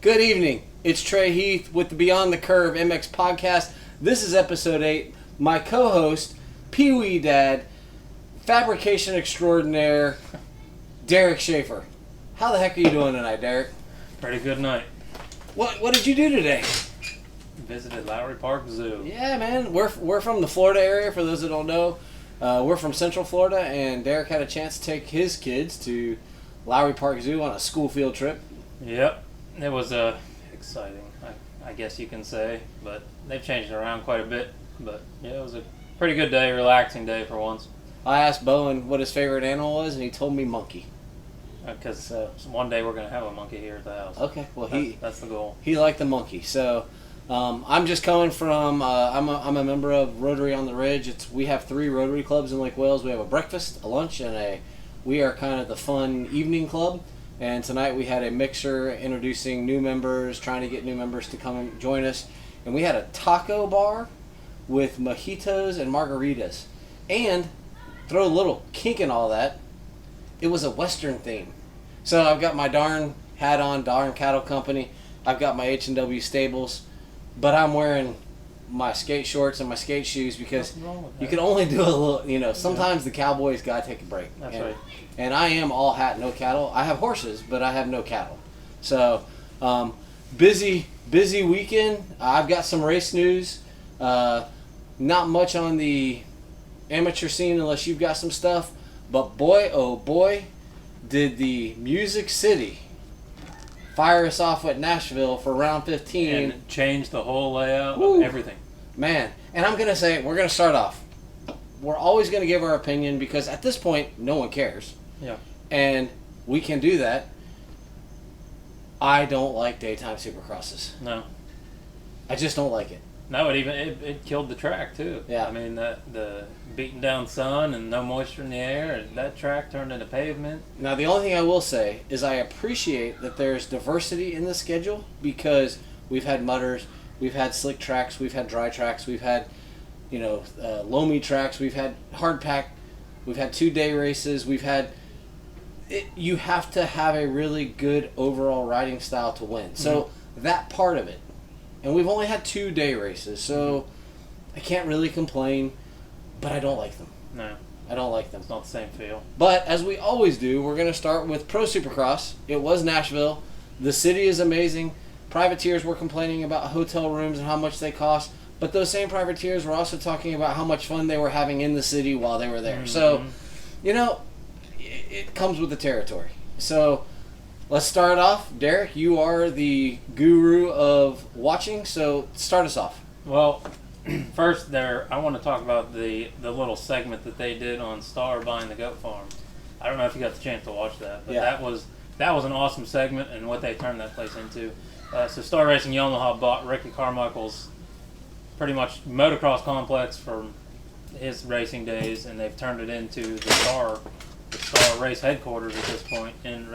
Good evening. It's Trey Heath with the Beyond the Curve MX podcast. This is episode 8. My co-host, Pee Wee Dad, fabrication extraordinaire, Derek Schaefer. How the heck are you doing tonight, Derek? Pretty good night. What did you do today? Visited Lowry Park Zoo. Yeah, man. We're from the Florida area, for those that don't know. We're from Central Florida, and Derek had a chance to take his kids to Lowry Park Zoo on a school field trip. Yep. It was exciting, I guess you can say, but they've changed it around quite a bit. But yeah, it was a pretty good day, relaxing day for once. I asked Bowen what his favorite animal was, and he told me monkey. Because one day we're going to have a monkey here at the house. Okay, well that's the goal. He liked the monkey. So I'm just coming from. I'm a member of Rotary on the Ridge. We have 3 Rotary clubs in Lake Wales. We have a breakfast, a lunch, and we are kind of the fun evening club. And tonight we had a mixer introducing new members, trying to get new members to come and join us. And we had a taco bar with mojitos and margaritas. And throw a little kink in all that, it was a Western theme. So I've got my darn hat on, darn cattle company. I've got my H&W stables, but I'm wearing my skate shorts and my skate shoes because you can only do a little, sometimes the cowboys got to take a break. That's right. And I am all hat, no cattle. I have horses, but I have no cattle. So, busy weekend. I've got some race news. Not much on the amateur scene unless you've got some stuff. But boy, oh boy, did the Music City fire us off at Nashville for round 15. And change the whole layout of everything. Man, and I'm going to say, we're going to start off. We're always going to give our opinion because at this point, no one cares. Yeah. And we can do that. I don't like daytime supercrosses. No. I just don't like it. No, it killed the track too. Yeah. I mean, the beaten down sun and no moisture in the air, and that track turned into pavement. Now, the only thing I will say is I appreciate that there's diversity in the schedule because we've had mudders, we've had slick tracks, we've had dry tracks, we've had, loamy tracks, we've had hard pack, we've had 2-day races, we've had. You have to have a really good overall riding style to win. So that part of it. And we've only had 2-day races, so I can't really complain, but I don't like them. No. I don't like them. It's not the same feel. But as we always do, we're going to start with Pro Supercross. It was Nashville. The city is amazing. Privateers were complaining about hotel rooms and how much they cost, but those same privateers were also talking about how much fun they were having in the city while they were there. So, it comes with the territory. So let's start off. Derek, you are the guru of watching, so start us off. Well, first I want to talk about the little segment that they did on Star buying the goat farm. I don't know if you got the chance to watch that, but that was an awesome segment and what they turned that place into. So Star Racing Yamaha bought Ricky Carmichael's pretty much motocross complex from his racing days, and they've turned it into the Star race headquarters at this point in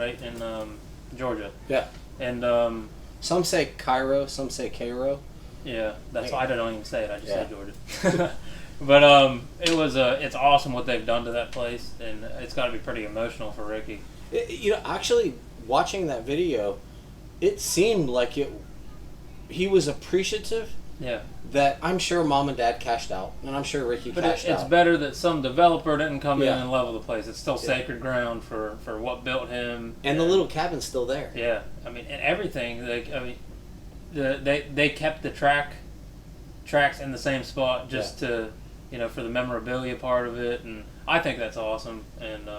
Georgia. Yeah. And some say Cairo, some say Cairo. Yeah, that's why I don't even say it. I just say Georgia. But it's awesome what they've done to that place, and it's got to be pretty emotional for Ricky. Actually, watching that video, it seemed like he was appreciative. Yeah. That I'm sure mom and dad cashed out, and I'm sure Ricky cashed out. It's better that some developer didn't come in and level the place. It's still sacred ground for what built him. And the little cabin's still there. Yeah, I mean, and everything. They kept the tracks in the same spot just to, for the memorabilia part of it, and I think that's awesome. And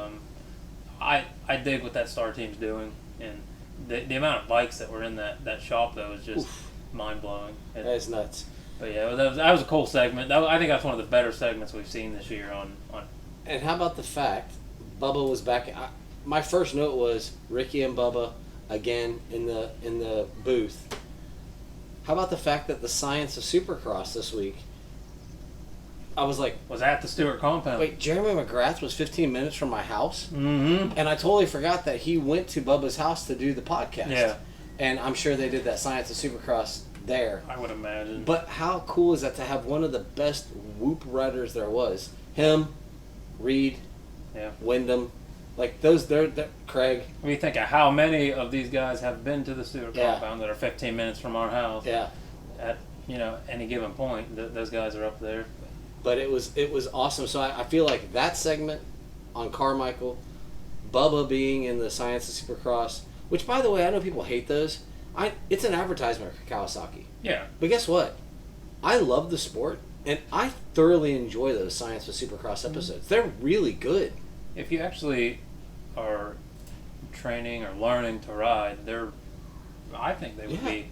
I dig what that Star team's doing, and the amount of bikes that were in that shop though is just mind blowing. That is nuts. But yeah, that was a cool segment. I think that's one of the better segments we've seen this year on. And how about the fact Bubba was back? My first note was Ricky and Bubba again in the booth. How about the fact that the Science of Supercross this week? I was like, was at the Stewart compound. Wait, Jeremy McGrath was 15 minutes from my house, and I totally forgot that he went to Bubba's house to do the podcast. Yeah, and I'm sure they did that Science of Supercross there. I would imagine. But how cool is that to have one of the best whoop riders there was? Him, Reed, Wyndham, Like those, they're Craig. We think of how many of these guys have been to the Stewart Yeah. compound that are 15 minutes from our house. Yeah. At any given point, those guys are up there. But it was awesome. So I feel like that segment on Carmichael, Bubba being in the Science of Supercross, which by the way I know people hate those. It's an advertisement for Kawasaki. Yeah. But guess what? I love the sport, and I thoroughly enjoy those Science of Supercross episodes. They're really good. If you actually are training or learning to ride, I think they would be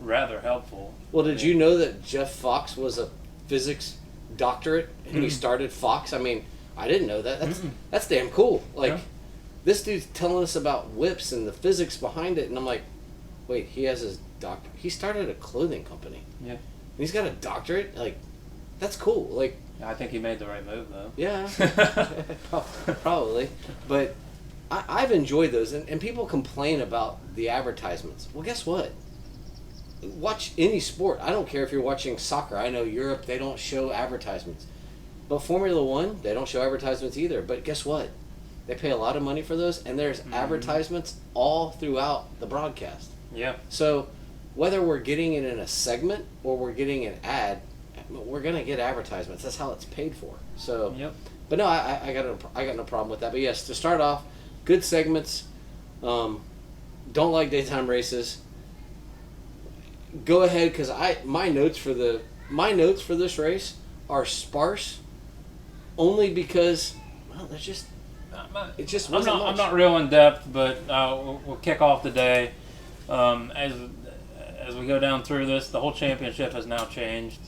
rather helpful. Well, did you know that Jeff Fox was a physics doctorate and he started Fox? I mean, I didn't know that. That's damn cool. Like, this dude's telling us about whips and the physics behind it, and I'm like, wait, he has his doctor. He started a clothing company. Yeah. And he's got a doctorate. Like, that's cool. Like, I think he made the right move, though. yeah, probably. But I've enjoyed those, and people complain about the advertisements. Well, guess what? Watch any sport. I don't care if you're watching soccer. I know Europe, they don't show advertisements. But Formula One, they don't show advertisements either. But guess what? They pay a lot of money for those, and there's advertisements all throughout the broadcast. Yeah. So whether we're getting it in a segment or we're getting an ad, we're gonna get advertisements. That's how it's paid for. So, but no, I got no problem with that. But yes, to start off, good segments. Don't like daytime races. Go ahead, because my notes for this race are sparse, only because there's just it just wasn't much. I'm not real in depth, but we'll kick off the day. As we go down through this, the whole championship has now changed.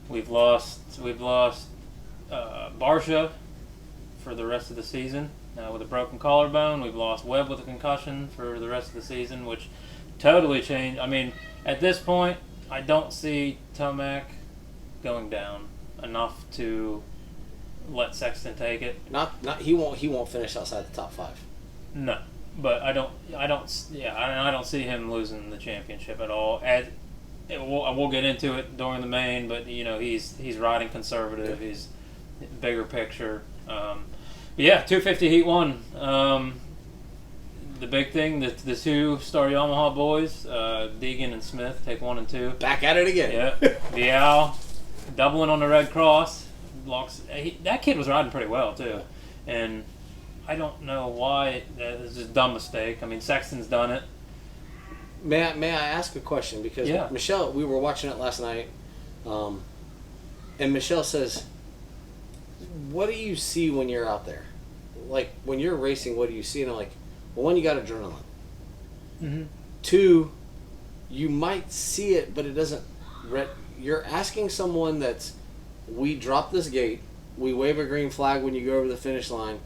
We've lost Barsha for the rest of the season with a broken collarbone. We've lost Webb with a concussion for the rest of the season, which totally changed. I mean, at this point, I don't see Tomac going down enough to let Sexton take it. He won't finish outside the top 5. No. But I don't see him losing the championship at all. We'll get into it during the main, but he's riding conservative. He's bigger picture. 250 Heat 1. The big thing, the 2-star Yamaha boys, Deegan and Smith, take 1 and 2. Back at it again. Yeah. Vial doubling on the Red Cross. That kid was riding pretty well too, and I don't know why. It's just a dumb mistake. I mean, Sexton's done it. May I ask a question? Because Michelle, we were watching it last night, and Michelle says, "What do you see when you're out there? Like when you're racing, what do you see?" And I'm like, "Well, one, you got adrenaline. Mm-hmm. 2, you might see it, but it doesn't. You're asking someone that's, we drop this gate, we wave a green flag when you go over the finish line.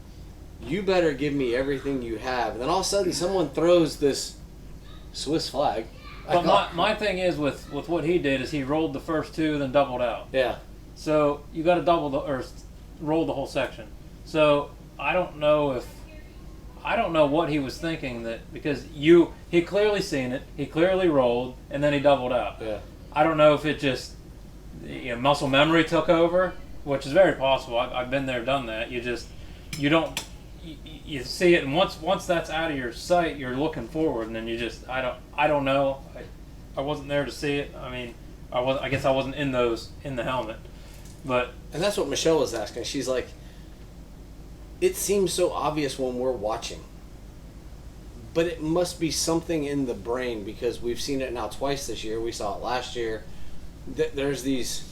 You better give me everything you have." And then all of a sudden, someone throws this Swiss flag. But my thing is with what he did is he rolled the first 2, then doubled out. Yeah. So you got to roll the whole section. So I don't know what he was thinking, because he clearly seen it, he clearly rolled, and then he doubled out. Yeah. I don't know if it just muscle memory took over, which is very possible. I've been there, done that. You see it, and once that's out of your sight, you're looking forward, and then I don't know. I wasn't there to see it. I mean, I guess I wasn't in the helmet, but. And that's what Michelle was asking. She's like, it seems so obvious when we're watching, but it must be something in the brain, because we've seen it now twice this year. We saw it last year. There's these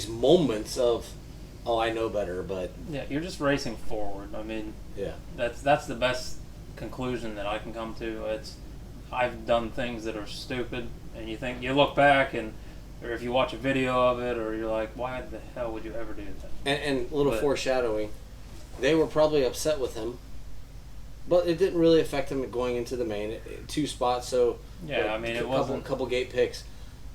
moments of, oh, I know better, but yeah, you're just racing forward. I mean, yeah, that's the best conclusion that I can come to. I've done things that are stupid, and you look back, or if you watch a video of it, or you're like, why the hell would you ever do that? And foreshadowing, they were probably upset with him, but it didn't really affect him going into the main 2 spots. So yeah, I mean, it wasn't a couple gate picks,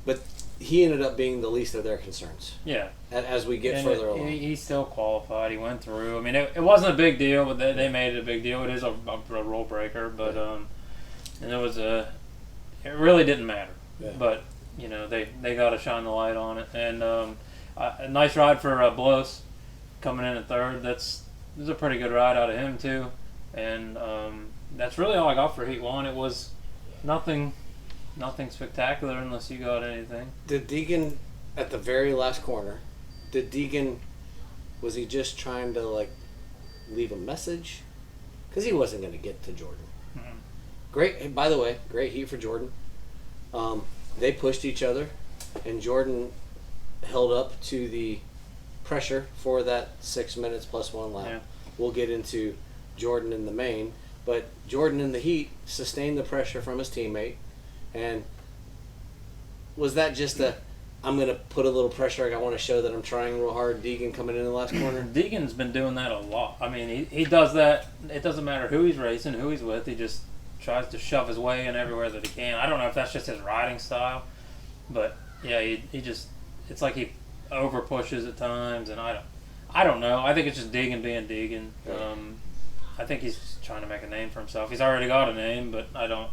but he ended up being the least of their concerns. Yeah. As we get further along. He still qualified. He went through. I mean, it wasn't a big deal, but they made it a big deal. It is a rule breaker, but and it really didn't matter. Yeah. But they got to shine the light on it, and a nice ride for Bloss coming in at 3rd. was a pretty good ride out of him too, and that's really all I got for Heat 1. It was nothing spectacular unless you got anything. Did Deegan at the very last corner? Was he just trying to like leave a message? Because he wasn't going to get to Jordan. Mm-hmm. Great. By the way, great heat for Jordan. They pushed each other, and Jordan held up to the pressure for that 6 minutes plus 1 lap. Yeah. We'll get into Jordan in the main, but Jordan in the heat sustained the pressure from his teammate. And was that just I'm going to put a little pressure, I want to show that I'm trying real hard, Deegan coming in the last corner? Deegan's been doing that a lot. I mean, he does that. It doesn't matter who he's racing, who he's with. He just tries to shove his way in everywhere that he can. I don't know if that's just his riding style, but yeah, he just, it's like he over pushes at times, and I don't know. I think it's just Deegan being Deegan. I think he's trying to make a name for himself. He's already got a name, but I don't.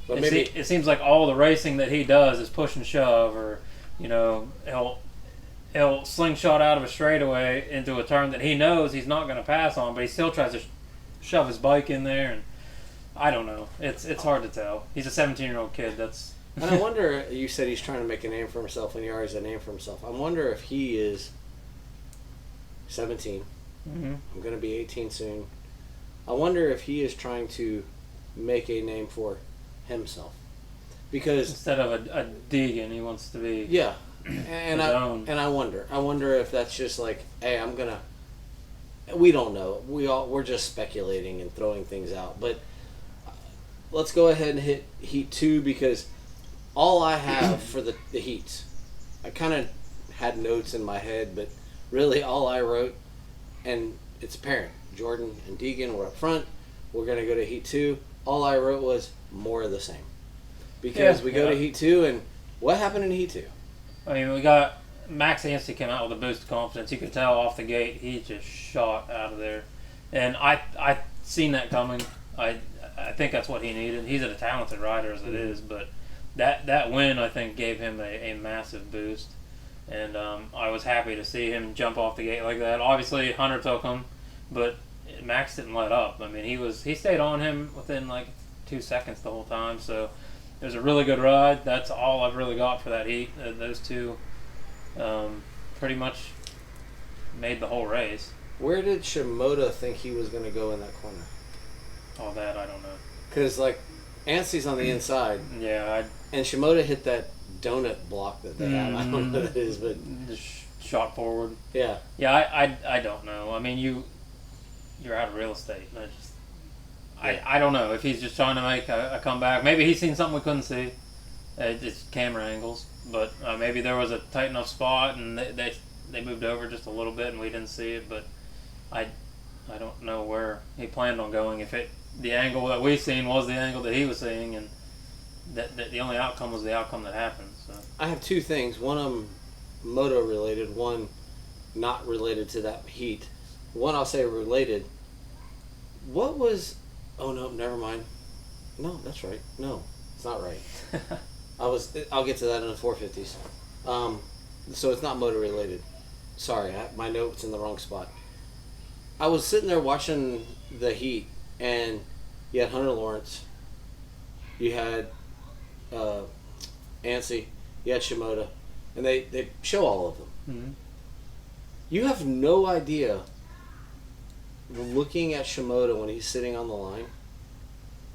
But it seems like all the racing that he does is push and shove, or he'll slingshot out of a straightaway into a turn that he knows he's not going to pass on, but he still tries to shove his bike in there, and I don't know. It's hard to tell. He's a 17-year-old kid. And I wonder, you said he's trying to make a name for himself when he already has a name for himself. I wonder if he is 17. Mm-hmm. I'm going to be 18 soon. I wonder if he is trying to make a name for himself. Because instead of a Deegan, he wants to be and I wonder if that's just like, hey, we don't know. We're just speculating and throwing things out. But let's go ahead and hit Heat 2, because all I have for the heats, I kind of had notes in my head, but really all I wrote, and it's apparent, Jordan and Deegan were up front. We're going to go to Heat 2. All I wrote was more of the same. Because we go to Heat 2, and what happened in Heat 2? I mean, we got Max Anstey came out with a boost of confidence. You could tell off the gate he just shot out of there. And I seen that coming. I think that's what he needed. He's a talented rider as it is, but that win, I think, gave him a massive boost. And I was happy to see him jump off the gate like that. Obviously, Hunter took him, but Max didn't let up. I mean, he stayed on him within like 2 seconds the whole time. So it was a really good ride. That's all I've really got for that heat. Those two pretty much made the whole race. Where did Shimoda think he was going to go in that corner? All that, I don't know. Because, like, Anstey's on the inside. Yeah. And Shimoda hit that donut block that they have. I don't know what it is, but just shot forward. Yeah. Yeah, I don't know. I mean, you're out of real estate. I don't know if he's just trying to make a comeback. Maybe he's seen something we couldn't see. It's camera angles, but maybe there was a tight enough spot and they moved over just a little bit and we didn't see it. But I don't know where he planned on going. If the angle that we seen was the angle that he was seeing, and that the only outcome was the outcome that happened. So I have two things. One of them moto related. One not related to that heat. One I'll say related. What was? Oh no, never mind. No, that's right. No, it's not right. I'll get to that in the 450s. So it's not motor related. Sorry, my note's in the wrong spot. I was sitting there watching the heat, and you had Hunter Lawrence, you had Anstey, you had Shimoda, and they show all of them. Mm-hmm. You have no idea, looking at Shimoda when he's sitting on the line,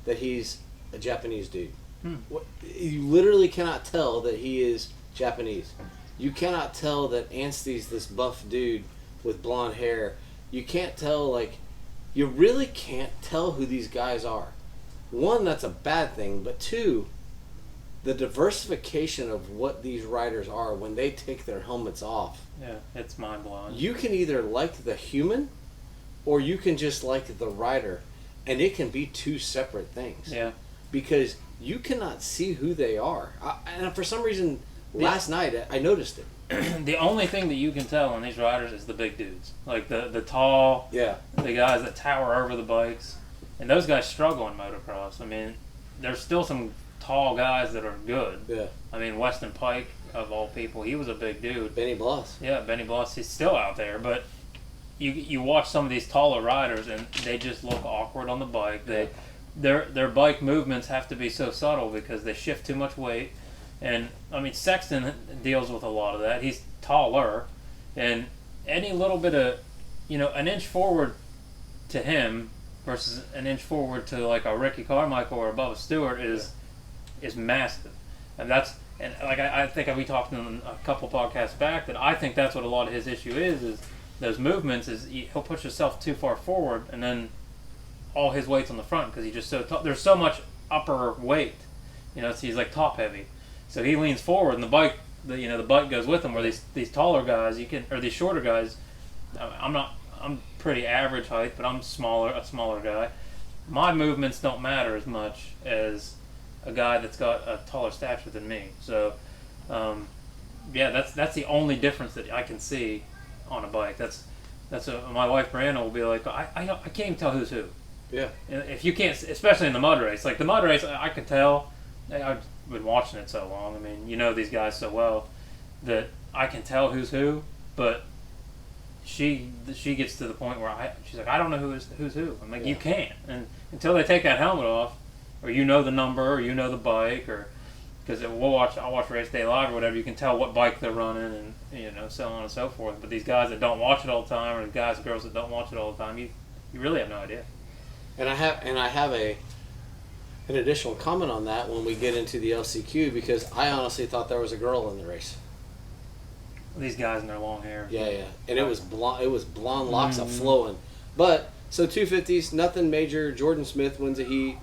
that he's a Japanese dude. You literally cannot tell that he is Japanese. You cannot tell that Anstey's this buff dude with blonde hair. You can't tell, you really can't tell who these guys are. One, that's a bad thing, but two, the diversification of what these riders are when they take their helmets off. Yeah, it's mind-blowing. You can either like the human, or you can just like the rider, and it can be two separate things. Yeah. Because you cannot see who they are. And for some reason, last night, I noticed it. The only thing that you can tell on these riders is the big dudes. Like the tall, the guys that tower over the bikes. And those guys struggle in motocross. I mean, there's still some tall guys that are good. Yeah. I mean, Weston Pike, of all people, he was a big dude. Benny Bloss. Yeah, Benny Bloss, he's still out there. But you watch some of these taller riders and they just look awkward on the bike. Their bike movements have to be so subtle because they shift too much weight. And I mean, Sexton deals with a lot of that. He's taller, and any little bit of, an inch forward to him versus an inch forward to like a Ricky Carmichael or a Bubba Stewart is massive. And I think we talked in a couple podcasts back that I think that's what a lot of his issue is those movements is he'll push himself too far forward and then all his weight's on the front because he's just so there's so much upper weight, so he's like top heavy, so he leans forward and the bike goes with him. Where these taller guys or these shorter guys, I'm pretty average height, but I'm a smaller guy. My movements don't matter as much as a guy that's got a taller stature than me. So, that's the only difference that I can see on a bike. My wife Brianna will be like, I can't even tell who's who. Yeah. If you can't, especially in the mud race, like the mud race, I could tell. I've been watching it so long. I mean, these guys so well that I can tell who's who. But she gets to the point where she's like, I don't know who's who. I'm like, You can't, and until they take that helmet off, or the number, or the bike, or because I'll watch Race Day Live or whatever. You can tell what bike they're running, and so on and so forth. But these guys that don't watch it all the time, or the guys and girls that don't watch it all the time, you really have no idea. And I have an additional comment on that when we get into the LCQ, because I honestly thought there was a girl in the race. These guys in their long hair. Yeah, and it was blonde locks of flowing. But so 250s, nothing major. Jordan Smith wins a heat.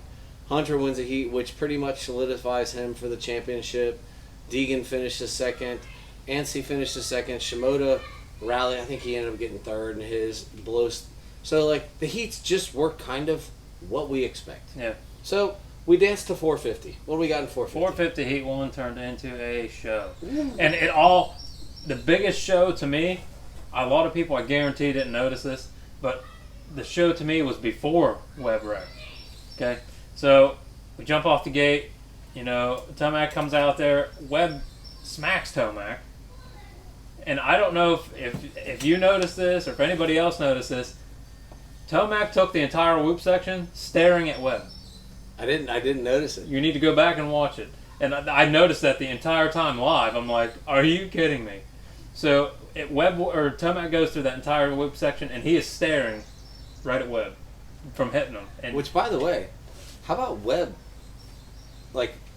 Hunter wins a heat, which pretty much solidifies him for the championship. Deegan finishes second. Anstey finishes second. Shimoda rally, I think he ended up getting third in his blows. So, like, the heats just were kind of what we expect. Yeah. So, we danced to 450. What do we got in 450? 450 Heat 1 turned into a show. And the biggest show to me, a lot of people I guarantee didn't notice this, but the show to me was before Webb wrecked. Okay? So, we jump off the gate, Tomac comes out there, Webb smacks Tomac. And I don't know if you noticed this or if anybody else noticed this, Tomac took the entire whoop section staring at Webb. I didn't notice it. You need to go back and watch it. And I noticed that the entire time live. I'm like, are you kidding me? So Tomac goes through that entire whoop section and he is staring right at Webb from hitting him. And which, by the way, how about Webb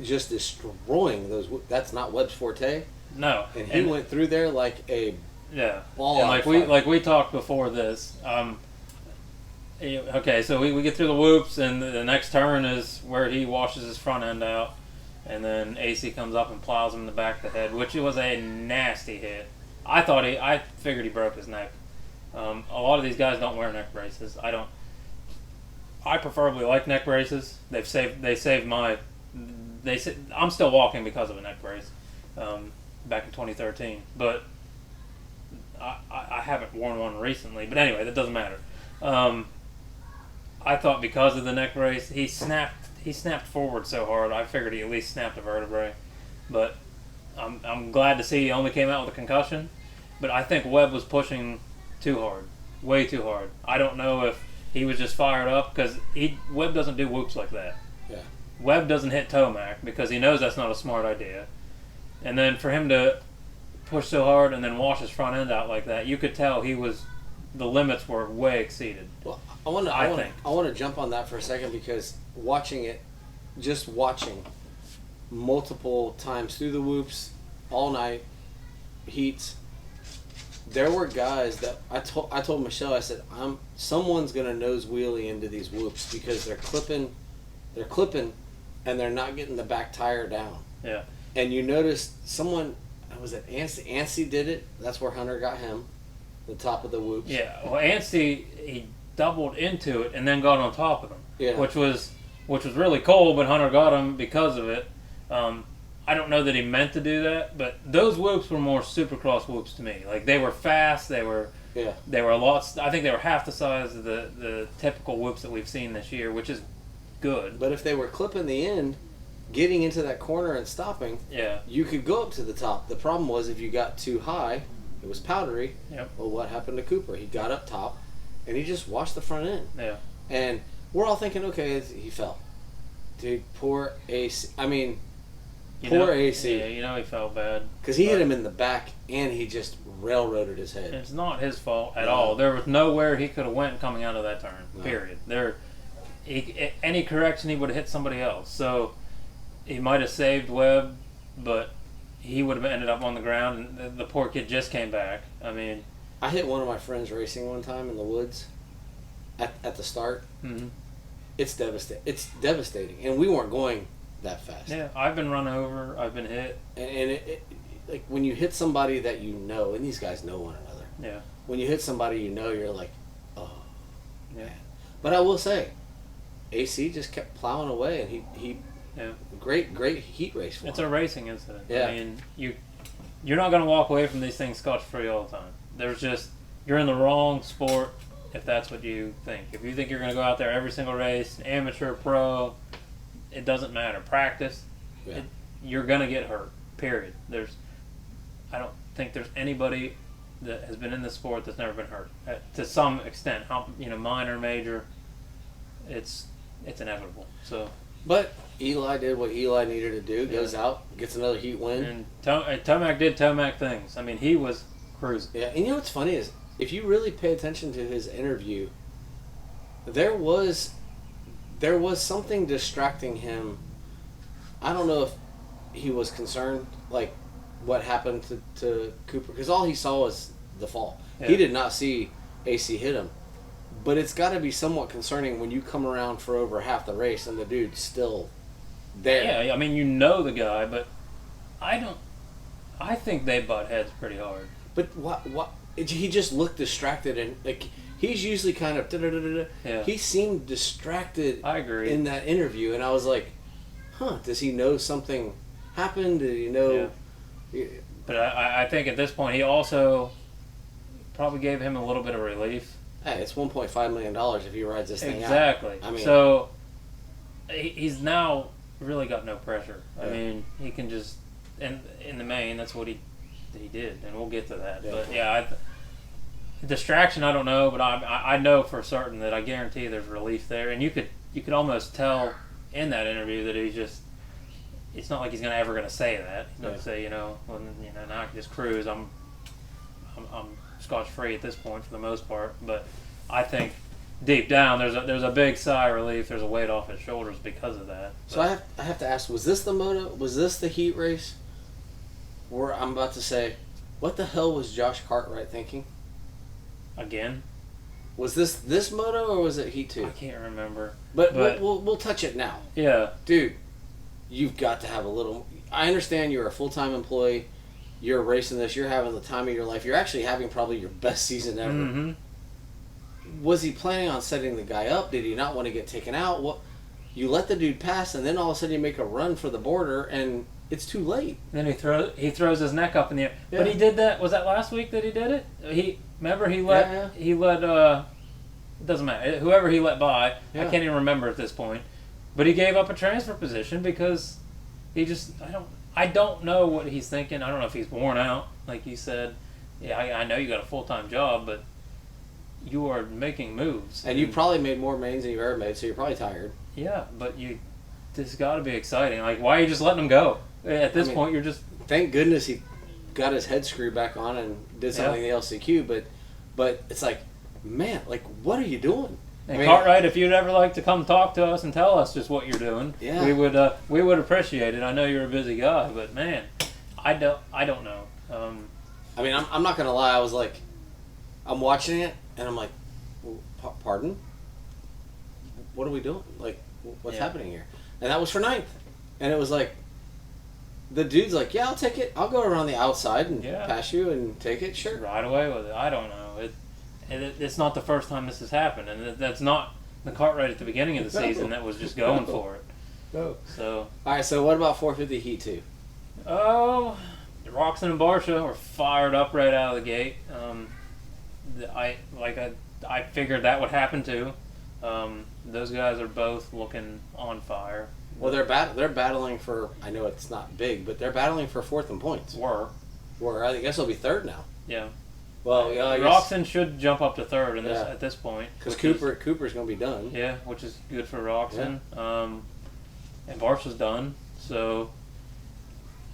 just destroying those? That's not Webb's forte. No. And he went through there like a ball. And like we talked before this. Okay, so we get through the whoops, and the next turn is where he washes his front end out, and then AC comes up and plows him in the back of the head, which was a nasty hit. I figured he broke his neck. A lot of these guys don't wear neck braces. I preferably like neck braces. I'm still walking because of a neck brace, back in 2013, but I haven't worn one recently. But anyway, that doesn't matter. I thought because of the neck brace, he snapped forward so hard, I figured he at least snapped a vertebrae. But I'm glad to see he only came out with a concussion. But I think Webb was pushing too hard, way too hard. I don't know if he was just fired up, because Webb doesn't do whoops like that. Yeah. Webb doesn't hit Tomac because he knows that's not a smart idea. And then for him to push so hard and then wash his front end out like that, you could tell the limits were way exceeded. Well, I want to jump on that for a second, because watching multiple times through the whoops, all night, heats, there were guys that I told Michelle, I said, someone's gonna nose wheelie into these whoops, because they're clipping, and they're not getting the back tire down. Yeah. And you noticed someone, was it Anstey? Anstey did it. That's where Hunter got him, the top of the whoops. Yeah. Well, Anstey, he doubled into it and then got on top of him. Yeah. Which was really cool, but Hunter got him because of it. I don't know that he meant to do that, but those whoops were more Supercross whoops to me. Like, they were fast. They were a lot. I think they were half the size of the typical whoops that we've seen this year, which is good. But if they were clipping the end, getting into that corner and stopping, you could go up to the top. The problem was, if you got too high, It was powdery. Yep. Well, what happened to Cooper? He got up top, and he just washed the front end. Yeah. And we're all thinking, okay, he fell. Dude, poor AC. I mean, poor AC. Yeah, you know he felt bad. Because he hit him in the back, and he just railroaded his head. It's not his fault at all. There was nowhere he could have went coming out of that turn. No. Period. Any correction, he would have hit somebody else. So he might have saved Webb, but he would have ended up on the ground, and the poor kid just came back. I mean, I hit one of my friends racing one time in the woods at the start. Mm-hmm. It's devastating. It's devastating, and we weren't going that fast. Yeah, I've been run over. I've been hit. And it like when you hit somebody that you know, and these guys know one another. Yeah. When you hit somebody you know, you're like, oh, yeah. man. But I will say, AC just kept plowing away, and he yeah. Great heat race for him. It's a racing incident. Yeah. I mean, you're not going to walk away from these things scotch-free all the time. There's just, you're in the wrong sport if that's what you think. If you think you're going to go out there every single race, amateur, pro, it doesn't matter. Practice, Yeah. You're going to get hurt, period. I don't think there's anybody that has been in this sport that's never been hurt to some extent. Minor, major, it's inevitable. So, But Eli did what Eli needed to do. Goes out, gets another heat win. and Tomac did Tomac things. I mean, he was cruising. Yeah, and you know what's funny is if you really pay attention to his interview, there was something distracting him. I don't know if he was concerned, like what happened to Cooper, because all he saw was the fall. Yeah. He did not see AC hit him. But it's got to be somewhat concerning when you come around for over half the race and the dude's still there. Yeah, I mean, you know the guy, but I think they butt heads pretty hard. But what? He just looked distracted, and like he's usually kind of da-da-da-da-da. Yeah. He seemed distracted. I agree. In that interview, and I was like, "Huh? Does he know something happened? Did he know?" Yeah. But I think at this point he also probably gave him a little bit of relief. Hey, it's $1.5 million if he rides this thing out. Exactly. I mean, so he's now really got no pressure. Yeah. I mean, he can just in the main. That's what he did, and we'll get to that. Yeah. But yeah, distraction. I don't know, but I know for certain that I guarantee there's relief there, and you could almost tell in that interview that he's just. It's not like he's ever going to say that. He's not going to say, now I can just cruise. I'm scotch free at this point for the most part. But I think deep down there's a big sigh of relief. There's a weight off his shoulders because of that. So I have to ask: was this the moto? Was this the heat race? Where I'm about to say, what the hell was Josh Cartwright thinking? Again, Was this moto or was it Heat 2? I can't remember. But we'll touch it now. Yeah, Dude, you've got to have a little... I understand you're a full-time employee. You're racing this. You're having the time of your life. You're actually having probably your best season ever. Mm-hmm. Was he planning on setting the guy up? Did he not want to get taken out? What? You let the dude pass, and then all of a sudden you make a run for the border, and it's too late. Then he throws his neck up in the air. Yeah. But he did that. Was that last week that he did it? He let it doesn't matter, whoever he let by. Yeah. I can't even remember at this point. But he gave up a transfer position because he just I don't know what he's thinking. I don't know if he's worn out, like you said. Yeah, I know you got a full-time job, but you are making moves. And you probably made more mains than you've ever made, so you're probably tired. Yeah, but this got to be exciting. Like, why are you just letting him go? At this point, you're just... Thank goodness he got his head screwed back on and did something in the LCQ, but it's like, man, like, what are you doing? And Cartwright, if you'd ever like to come talk to us and tell us just what you're doing, we would appreciate it. I know you're a busy guy, but man, I don't know. I mean, I'm not gonna lie. I was like, I'm watching it and I'm like, pardon? What are we doing? Like, what's happening here? And that was for 9th, and it was like, the dude's like, yeah, I'll take it. I'll go around the outside and pass you and take it. Sure. Right away with it. I don't know. It's not the first time this has happened, and that's not the Cartwright at the beginning of the season that was just going for it. No. So. All right. So what about 450 Heat 2? Oh, Roxon and Barsha were fired up right out of the gate. I figured that would happen too. Those guys are both looking on fire. Well, they're battling for. I know it's not big, but they're battling for 4th in points. Were. I guess they'll be 3rd now. Yeah. Well, yeah, I guess Roxon should jump up to third at this point. Because Cooper's going to be done. Yeah, which is good for Roxon. Yeah. And Barcia's done. So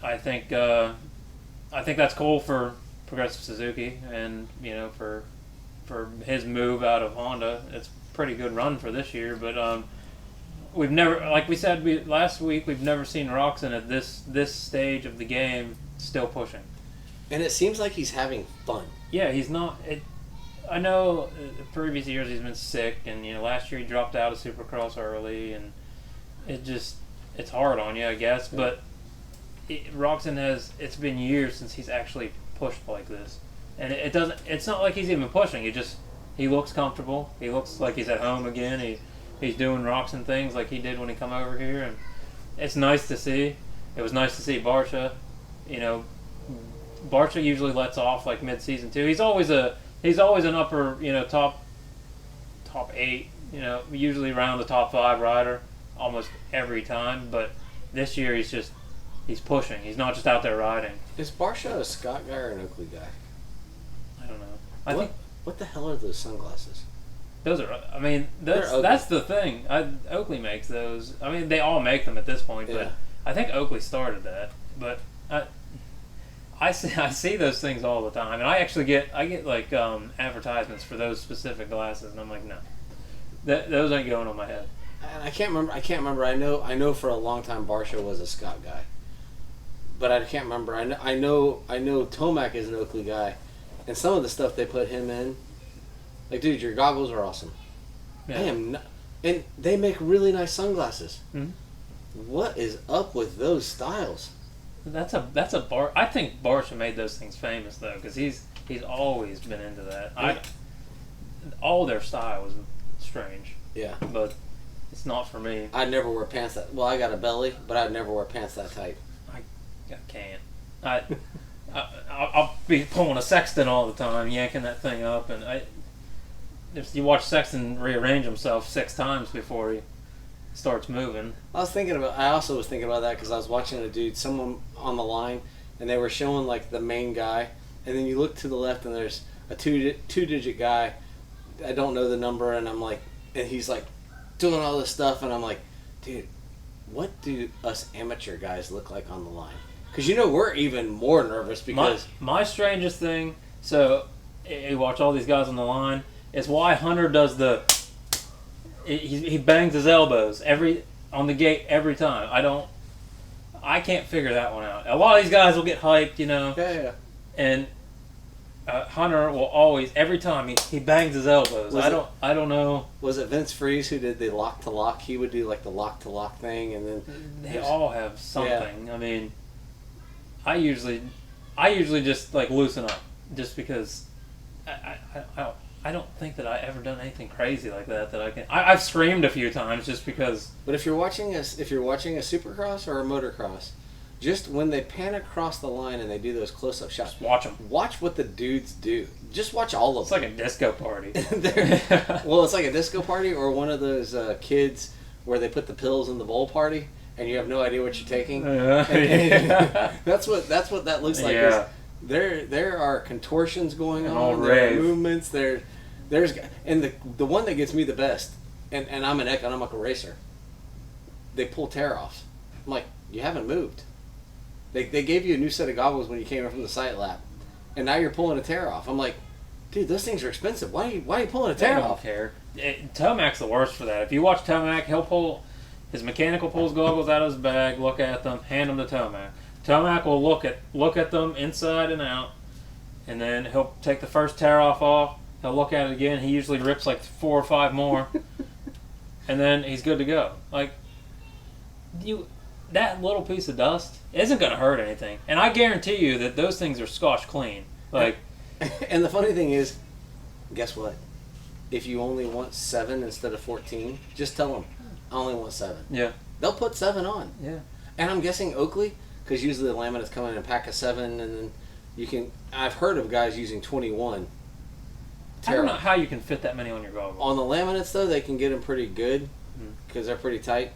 I think that's cool for Progressive Suzuki, and for his move out of Honda. It's a pretty good run for this year, but we've never, like we said last week, we've never seen Roxon at this stage of the game still pushing. And it seems like he's having fun. Yeah, he's not. I know the previous years he's been sick, and last year he dropped out of Supercross early, and it's hard on you, I guess. Yeah. But Roxon it's been years since he's actually pushed like this, and it's not like he's even pushing. He looks comfortable. He looks like he's at home again. He's doing Roxon things like he did when he come over here, and it's nice to see. It was nice to see Barcia. Barcia usually lets off like mid-season too. He's always an upper top 8, usually around the top 5 rider almost every time. But this year he's pushing. He's not just out there riding. Is Barcia a Scott guy or an Oakley guy? I don't know. What the hell are those sunglasses? Those are. I mean, that's the thing. Oakley makes those. I mean, they all make them at this point, but I think Oakley started that. But I see those things all the time, and I get like advertisements for those specific glasses, and I'm like, no, those ain't going on my head. And I can't remember. I know for a long time Barcia was a Scott guy, but I can't remember. I know Tomac is an Oakley guy, and some of the stuff they put him in, like, dude, your goggles are awesome. Yeah. I am not, and they make really nice sunglasses. Mm-hmm. What is up with those styles? That's a bar. I think Barcia made those things famous though, because he's always been into that. Yeah. All their style is strange. Yeah, but it's not for me. I'd never wear pants that. Well, I got a belly, but I'd never wear pants that tight. I can't. I'll be pulling a Sexton all the time, yanking that thing up, and if you watch Sexton rearrange himself 6 times before he starts moving. I also was thinking about that because I was watching someone on the line, and they were showing like the main guy, and then you look to the left and there's a two-digit guy. I don't know the number, and I'm like, and he's like doing all this stuff, and I'm like, dude, what do us amateur guys look like on the line? Because we're even more nervous because my strangest thing. So you watch all these guys on the line. Is why Hunter does he bangs his elbows on the gate every time. I can't figure that one out. A lot of these guys will get hyped, Yeah. And Hunter will always, every time he bangs his elbows. I don't know. Was it Vince Freeze who did the lock to lock? He would do like the lock to lock thing, and then they all have something. Yeah. I mean, I usually just like loosen up just because I don't think that I've ever done anything crazy like that I can. I've screamed a few times just because. But if you're watching a Supercross or a motocross, just when they pan across the line and they do those close-up shots, just watch them. Watch what the dudes do. Just watch all of them. It's like a disco party. Well, it's like a disco party or one of those kids where they put the pills in the bowl party and you have no idea what you're taking. That's what that looks like. Yeah. There are contortions going on. There are movements. And the one that gets me the best, and I'm an economical racer. They pull tear-offs. I'm like, you haven't moved. They gave you a new set of goggles when you came in from the sight lap, and now you're pulling a tear-off. I'm like, dude, those things are expensive. Why are you pulling a tear-off? I don't care. Tomac's the worst for that. If you watch Tomac, he'll pull his mechanical pulls goggles out of his bag, look at them, hand them to Tomac. Tomac will look at them inside and out, and then he'll take the first tear-off off. He'll look at it again. He usually rips like 4 or 5 more, and then he's good to go. Like, that little piece of dust isn't going to hurt anything, and I guarantee you that those things are scotch clean. Like, and the funny thing is, guess what? If you only want 7 instead of 14, just tell them I only want 7. Yeah, they'll put 7 on. Yeah, and I'm guessing Oakley, because usually the laminates come in a pack of 7, and then you can. I've heard of guys using 21. I don't know how you can fit that many on your goggles. On the laminates, though, they can get them pretty good because they're pretty tight.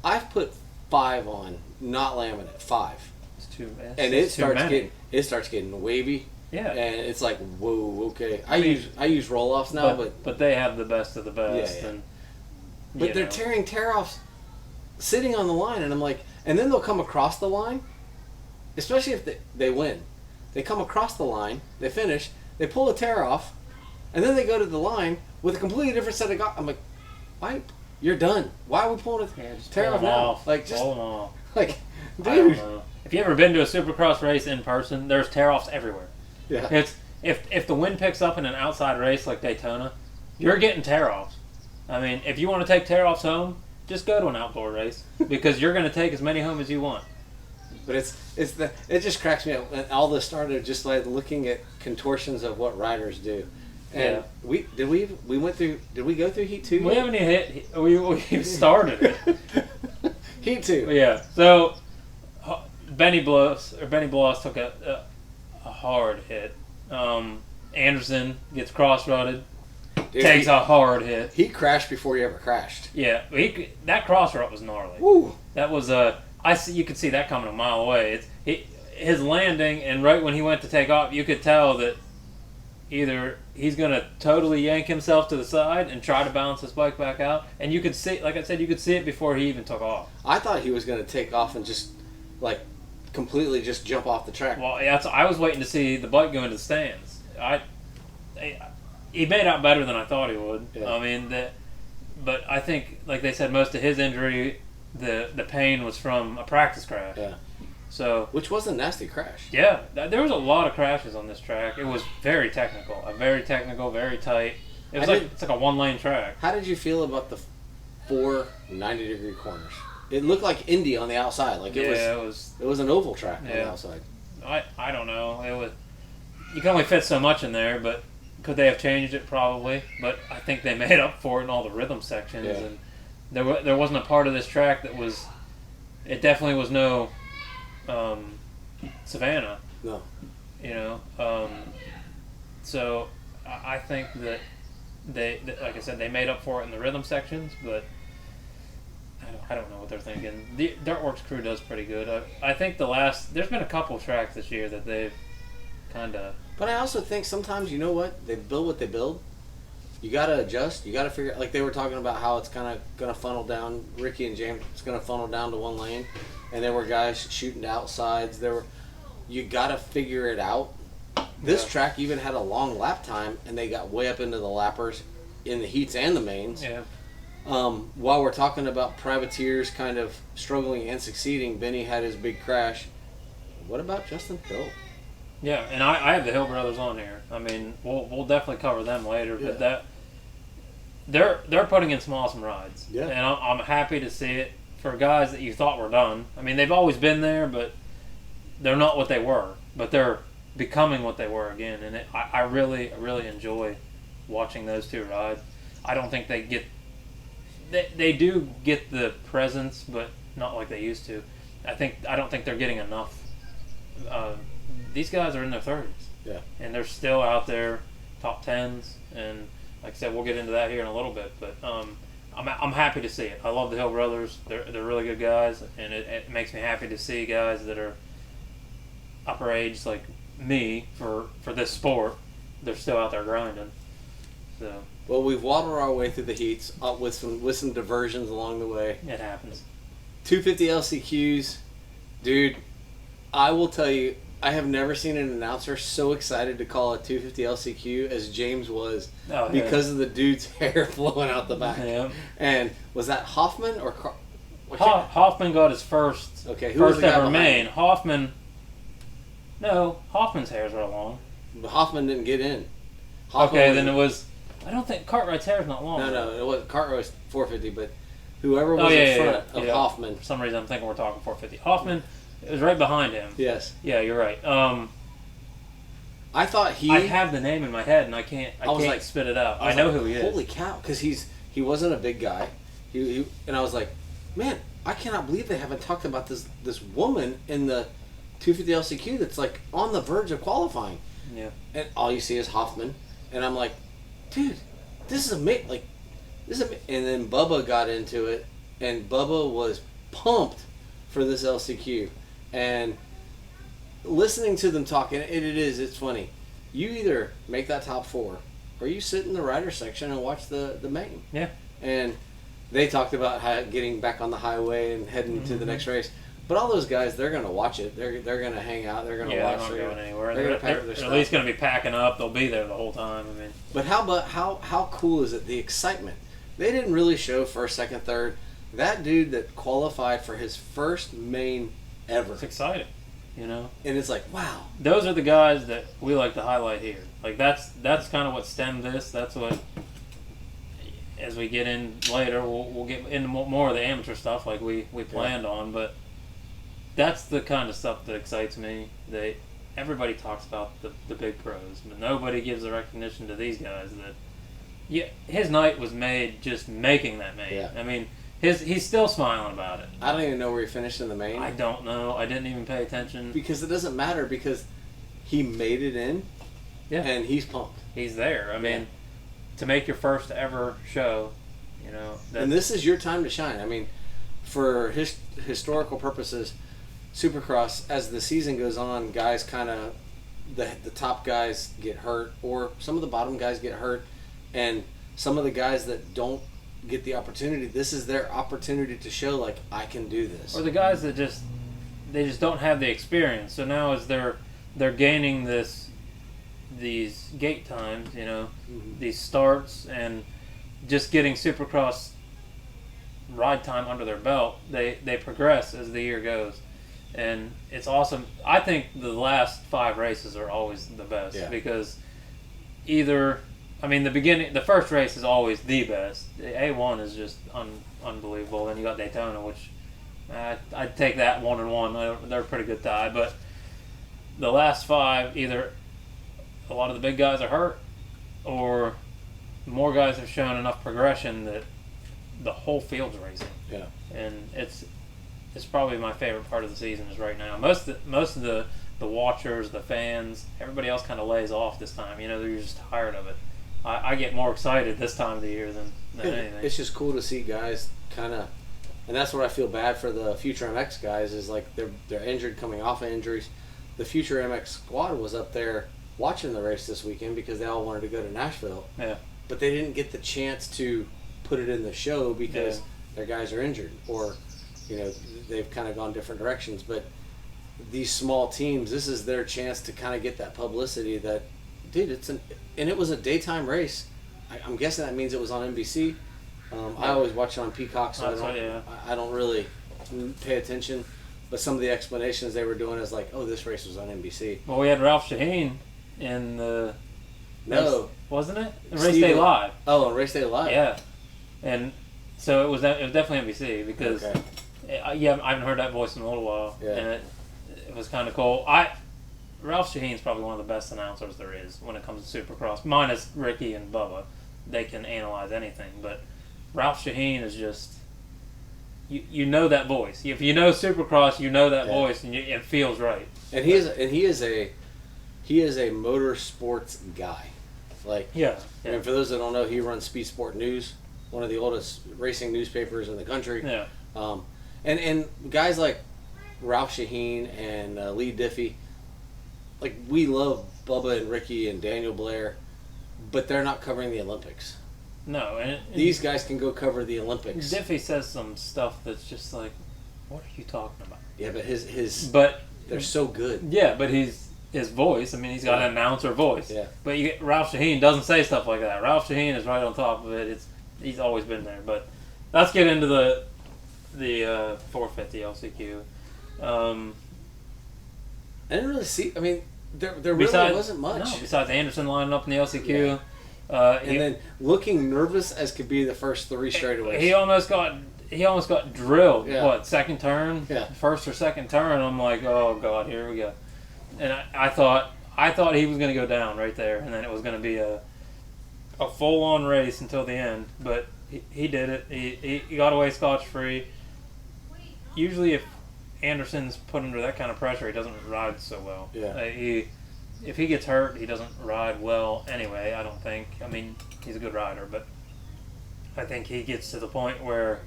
I've put 5 on, not laminate, 5. It's too. And it starts getting wavy. Yeah. And it's like, whoa, okay. I use roll-offs now, but they have the best of the best. Yeah. And but they're tearing tear-offs sitting on the line, and I'm like, and then they'll come across the line, especially if they win. They come across the line, they finish, they pull a tear off, and then they go to the line with a completely different set of guys. I'm like, why? You're done. Why are we pulling a tear off now? Like, just pull them off. Like, dude. I don't know. If you ever been to a Supercross race in person, there's tear offs everywhere. Yeah. It's if the wind picks up in an outside race like Daytona, you're getting tear offs. I mean, if you want to take tear offs home, just go to an outdoor race because you're going to take as many home as you want. But it just cracks me up. And all this started just like looking at contortions of what riders do. And did we go through Heat 2? We haven't even hit. We started it. Heat 2. Yeah. So Benny Bloss took a hard hit. Anderson gets cross-rutted. Takes a hard hit. He crashed before he ever crashed. Yeah, that cross-rut was gnarly. Woo. That was you could see that coming a mile away. His landing, and right when he went to take off, you could tell that either he's going to totally yank himself to the side and try to balance his bike back out, and you could see, like I said, you could see it before he even took off. I thought he was going to take off and just like completely just jump off the track. Well, yeah, I was waiting to see the bike go into the stands. He made out better than I thought he would. Yeah. I mean, but I think, like they said, most of his injury, the pain was from a practice crash. Yeah. So, which was a nasty crash. Yeah, there was a lot of crashes on this track. It was very technical, very tight. It's like a one-lane track. How did you feel about the 4 90-degree corners? It looked like Indy on the outside. Like it was an oval track on the outside. I don't know. You can only fit so much in there, but could they have changed it? Probably. But I think they made up for it in all the rhythm sections. Yeah. And there wasn't a part of this track that was. It definitely was no Savannah. No. So I think that like I said, they made up for it in the rhythm sections, but I don't know what they're thinking. The Dirtworks crew does pretty good. I think there's been a couple tracks this year that they've kind of. But I also think sometimes, you know what? They build what they build. You got to adjust. You got to figure, like they were talking about how it's kind of going to funnel down, Ricky and James, it's going to funnel down to one lane. And there were guys shooting outsides. You got to figure it out. This track even had a long lap time, and they got way up into the lappers in the heats and the mains. Yeah. While we're talking about privateers kind of struggling and succeeding, Benny had his big crash. What about Justin Hill? Yeah, and I have the Hill brothers on here. I mean, we'll definitely cover them later, but they're putting in some awesome rides. Yeah. And I'm happy to see it for guys that you thought were done. I mean, they've always been there, but they're not what they were. But they're becoming what they were again, and I really enjoy watching those two ride. I don't think they do get the presence, but not like they used to. I don't think they're getting enough. These guys are in their 30s. Yeah. And they're still out there, top 10s, and like I said, we'll get into that here in a little bit. But I'm happy to see it. I love the Hill brothers. They're really good guys, and it makes me happy to see guys that are upper age like me for this sport. They're still out there grinding. So. Well, we've waddled our way through the heats with some diversions along the way. It happens. 250 LCQs, dude. I will tell you, I have never seen an announcer so excited to call a 250 LCQ as James was because of the dude's hair flowing out the back. Yeah. And was that Hoffman or Hoffman got his first first ever main. Hoffman's hairs are long. But Hoffman didn't get in. Then it was. I don't think Cartwright's hair is not long. No, it wasn't. Cartwright's 450, but whoever was in front of Hoffman. For some reason, I'm thinking we're talking 450. Hoffman is right behind him. Yes. Yeah, you're right. I thought I have the name in my head and I can't spit it out. I know who he is. Holy cow! Because he wasn't a big guy. He and I was like, man, I cannot believe they haven't talked about this woman in the 250 LCQ that's like on the verge of qualifying. Yeah. And all you see is Hoffman, and I'm like, dude, this is amazing. Like, this is and then Bubba got into it, and Bubba was pumped for this LCQ, and listening to them talk, and it's funny. You either make that top 4, or you sit in the rider section and watch the main. Yeah. And they talked about getting back on the highway and heading to the next race. But all those guys, they're going to watch it. They're going to hang out. They're going to watch. They're not going anywhere. They're at least going to be packing up. They'll be there the whole time. I mean, but how cool is it? The excitement. They didn't really show first, second, third. That dude that qualified for his first main ever. It's exciting, you know. And it's like, wow. Those are the guys that we like to highlight here. Like that's kind of what stemmed this. That's what. As we get in later, we'll get into more of the amateur stuff like we planned on, but. That's the kind of stuff that excites me. Everybody talks about the big pros, but nobody gives the recognition to these guys that his night was made just making that main. Yeah. I mean, he's still smiling about it. I don't even know where he finished in the main. I don't know. I didn't even pay attention. Because it doesn't matter because he made it in. Yeah. And he's pumped. He's there. I mean, to make your first ever show, you know. And this is your time to shine. I mean, for historical purposes, Supercross, as the season goes on, guys kind of, the top guys get hurt, or some of the bottom guys get hurt, and some of the guys that don't get the opportunity, this is their opportunity to show, like, I can do this. Or the guys that just don't have the experience. So now as they're gaining these gate times, you know, these starts, and just getting Supercross ride time under their belt, they progress as the year goes. And it's awesome. I think the last 5 races are always the best because the first race is always the best. A1 is just unbelievable. Then you got Daytona, which I'd take that 1-1. They're a pretty good tie. But the last 5, either a lot of the big guys are hurt, or more guys have shown enough progression that the whole field's racing. Yeah, and it's probably my favorite part of the season is right now. Most of the watchers, the fans, everybody else kind of lays off this time. You know, they're just tired of it. I get more excited this time of the year than anything. It's just cool to see guys kind of, and that's what I feel bad for the Future MX guys is like they're injured, coming off of injuries. The Future MX squad was up there watching the race this weekend because they all wanted to go to Nashville. Yeah. But they didn't get the chance to put it in the show because their guys are injured, or you know, they've kind of gone different directions. But these small teams, this is their chance to kind of get that publicity that, dude, and it was a daytime race. I'm guessing that means it was on NBC. I always watch it on Peacock, so I don't really pay attention. But some of the explanations they were doing is like, oh, this race was on NBC. Well, we had Ralph Shaheen in the... No. Wasn't it? Race Day Live. Oh, Race Day Live. Yeah. And so it was definitely NBC because... Okay. I haven't heard that voice in a little while, and it was kind of cool. Ralph Shaheen's probably one of the best announcers there is when it comes to Supercross, minus Ricky and Bubba. They can analyze anything, but Ralph Shaheen is just you know that voice. If you know Supercross, you know that voice, and it feels right. And he is a motorsports guy. Like I mean, for those that don't know, he runs Speed Sport News, one of the oldest racing newspapers in the country. Yeah. And guys like Ralph Shaheen and Lee Diffie, like, we love Bubba and Ricky and Daniel Blair, but they're not covering the Olympics. No, and these guys can go cover the Olympics. Diffie says some stuff that's just like, what are you talking about? Yeah, but but they're so good. Yeah, but his voice, I mean, he's got an announcer voice. Yeah. But Ralph Shaheen doesn't say stuff like that. Ralph Shaheen is right on top of it. He's always been there. But let's get into the 450 LCQ. I didn't really see. I mean, there really wasn't much. No, besides Anderson lining up in the LCQ. Yeah. And then looking nervous as could be the first 3 straightaways. He almost got drilled. Yeah. What, second turn? Yeah. First or second turn. I'm like, oh God, here we go. And I thought he was going to go down right there, and then it was going to be a full-on race until the end. But he did it. He got away scotch-free. Usually, if Anderson's put under that kind of pressure, he doesn't ride so well. Yeah. If he gets hurt, he doesn't ride well anyway, I don't think. I mean, he's a good rider, but I think he gets to the point where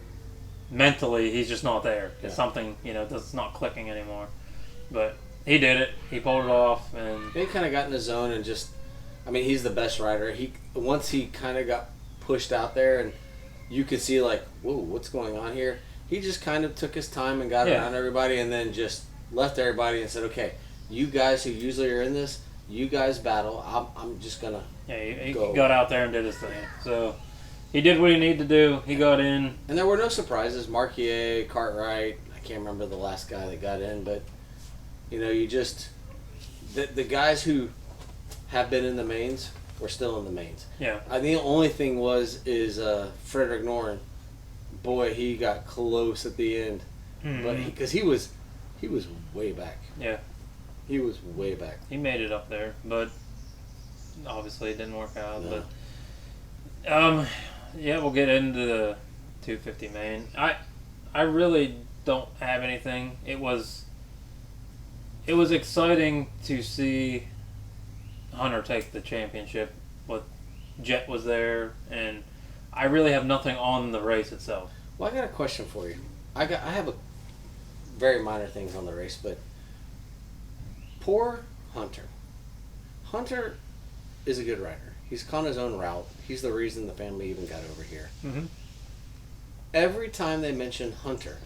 mentally he's just not there. It's something, that's not clicking anymore. But he did it. He pulled it off, and he kind of got in the zone and just. I mean, he's the best rider. Once he kind of got pushed out there, and you could see like, whoa, what's going on here? He just kind of took his time and got around everybody, and then just left everybody and said, okay, you guys who usually are in this, you guys battle. I'm just gonna. Yeah, he got out there and did his thing. So he did what he needed to do. He got in, and there were no surprises. Marquier, Cartwright. I can't remember the last guy that got in, but you just the guys who have been in the mains were still in the mains. Yeah. The only thing is Frederick Noren. Boy, he got close at the end, but because he was way back. Yeah. He was way back. He made it up there, but obviously it didn't work out. No. But yeah, we'll get into the 250 main. I really don't have anything. It was exciting to see Hunter take the championship. With Jet was there, and I really have nothing on the race itself. Well, I got a question for you. I have a very minor things on the race, but poor Hunter. Hunter is a good rider. He's on his own route. He's the reason the family even got over here. Mm-hmm. Every time they mention Hunter,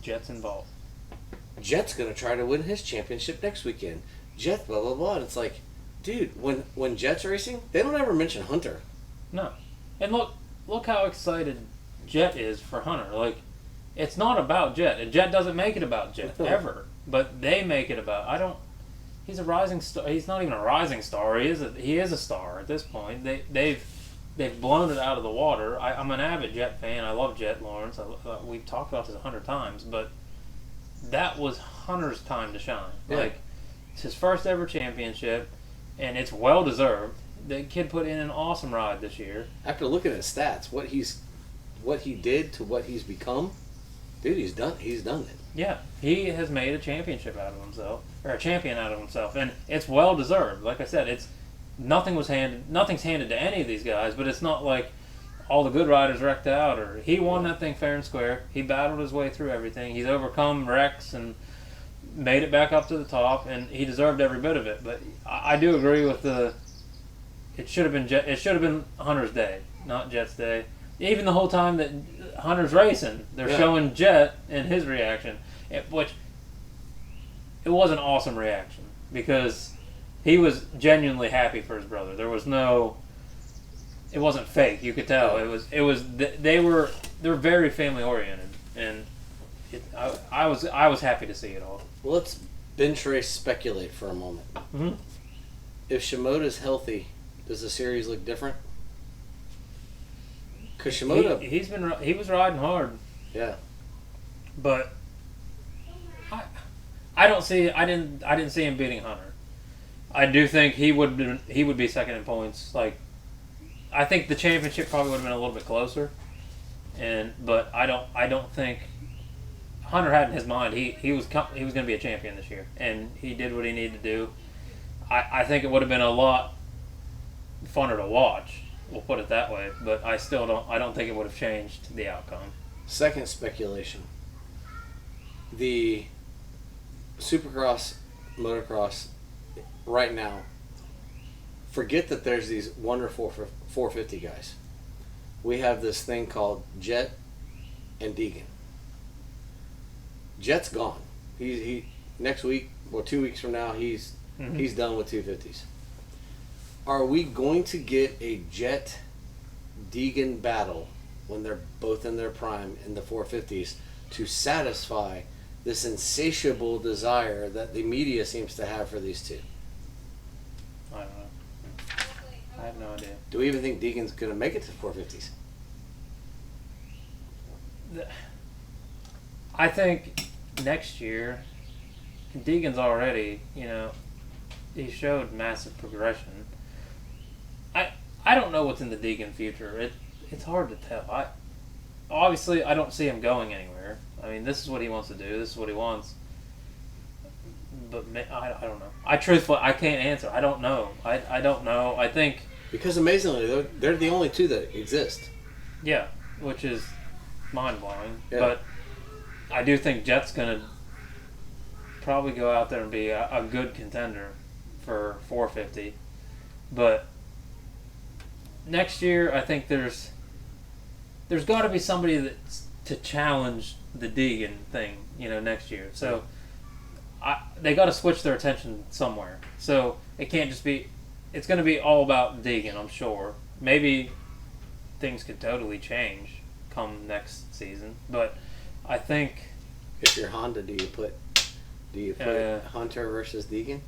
Jet's involved. Jet's going to try to win his championship next weekend. Jet, blah, blah, blah. And it's like, dude, when Jet's racing, they don't ever mention Hunter. No. And look how excited Jet is for Hunter. Like, it's not about Jet. And Jet doesn't make it about Jet, ever. But they make it about... He's a rising star. He's not even a rising star. He is a star at this point. They've blown it out of the water. I'm an avid Jet fan. I love Jet Lawrence. We've talked about this 100 times, but that was Hunter's time to shine. Yeah. Like, it's his first ever championship, and it's well deserved. The kid put in an awesome ride this year. After looking at his stats, what he did to what he's become, dude, he's done it. Yeah, he has made a championship out of himself, or a champion out of himself, and it's well deserved. Like I said, nothing's handed to any of these guys, but it's not like all the good riders wrecked out, or he won that thing fair and square. He battled his way through everything. He's overcome wrecks and made it back up to the top, and he deserved every bit of it. But I do agree with it should have been Hunter's day, not Jet's day. Even the whole time that Hunter's racing, they're showing Jet and his reaction, which it was an awesome reaction because he was genuinely happy for his brother. There was it wasn't fake. You could tell they're very family oriented, and I was happy to see it all. Well, let's bench race speculate for a moment. Mm-hmm. If Shimoda's healthy, does the series look different? Because Shimoda, he was riding hard. Yeah. But I didn't see him beating Hunter. I do think he would be second in points. Like, I think the championship probably would have been a little bit closer. But I don't think Hunter had in his mind he was going to be a champion this year, and he did what he needed to do. I think it would have been a lot funner to watch. We'll put it that way, but I don't think it would have changed the outcome. Second speculation. The Supercross, motocross, right now, forget that there's these wonderful 450 guys. We have this thing called Jet and Deegan. Jet's gone. He next week, or 2 weeks from now, he's done with 250s. Are we going to get a Jet Deegan battle when they're both in their prime in the 450s to satisfy this insatiable desire that the media seems to have for these two? I don't know. I have no idea. Do we even think Deegan's going to make it to 450s? I think next year, Deegan's already, he showed massive progression. I don't know what's in the Deegan future. It's hard to tell. Obviously I don't see him going anywhere. I mean, this is what he wants to do. This is what he wants. But I don't know. I can't answer. I don't know. I don't know. I think because amazingly they're the only two that exist. Yeah, which is mind blowing. Yeah. But I do think Jet's gonna probably go out there and be a good contender for 450. But next year, I think there's got to be somebody that's to challenge the Deegan thing, next year. So they got to switch their attention somewhere. So it can't just be. It's going to be all about Deegan, I'm sure. Maybe things could totally change come next season, but I think if you're Honda, do you put Hunter versus Deegan?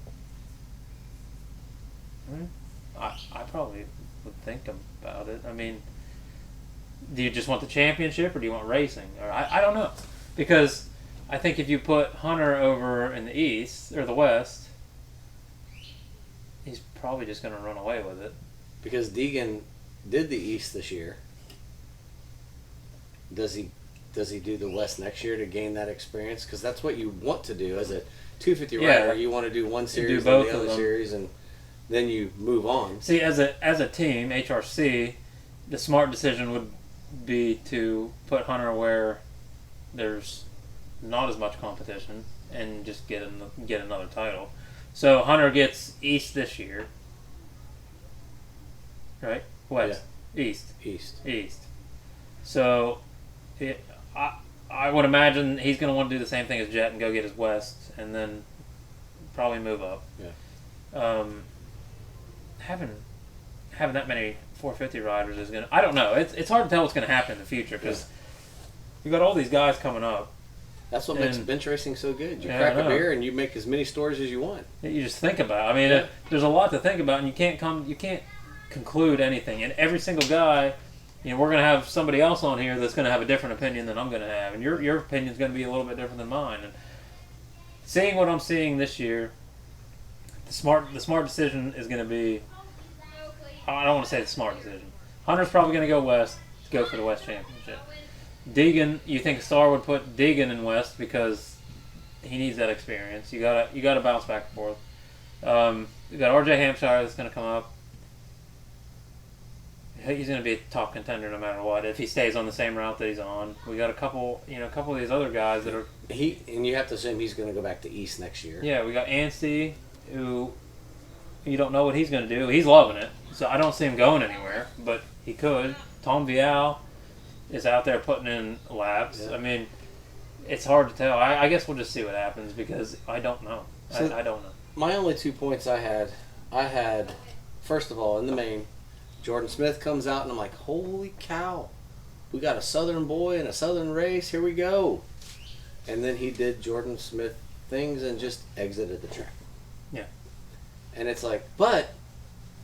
I probably would think about it. I mean, do you just want the championship or do you want racing? Or I don't know, because I think if you put Hunter over in the East or the West, he's probably just going to run away with it. Because Deegan did the East this year. Does he do the West next year to gain that experience? Because that's what you want to do as a 250 rider. You want to do one series do both and the other series, and then you move on. See, as a team, HRC, the smart decision would be to put Hunter where there's not as much competition and just get another title. So Hunter gets East this year, right? West, yeah. East. So I would imagine he's going to want to do the same thing as Jet and go get his West, and then probably move up. Yeah. Having that many 450 riders is going to. I don't know. It's hard to tell what's going to happen in the future because you got all these guys coming up. That's what makes bench racing so good. You crack a beer and you make as many stories as you want. You just think about it. I mean, there's a lot to think about, and you can't conclude anything. And every single guy, we're going to have somebody else on here that's going to have a different opinion than I'm going to have, and your opinion is going to be a little bit different than mine. And seeing what I'm seeing this year, the smart decision is going to be. I don't want to say the smart decision. Hunter's probably going to go West to go for the West Championship. Deegan, you think Star would put Deegan in West because he needs that experience. You gotta bounce back and forth. You got RJ Hampshire that's going to come up. He's going to be a top contender no matter what if he stays on the same route that he's on. We got a couple of these other guys that are. And you have to assume he's going to go back to East next year. Yeah, we got Anstey, who you don't know what he's going to do. He's loving it, so I don't see him going anywhere, but he could. Tom Vial is out there putting in laps. Yeah. I mean, it's hard to tell. I guess we'll just see what happens because I don't know. So I don't know. My only 2 points I had, first of all, in the main, Jordan Smith comes out and I'm like, holy cow, we got a Southern boy in a Southern race. Here we go. And then he did Jordan Smith things and just exited the track. Yeah. And it's like, but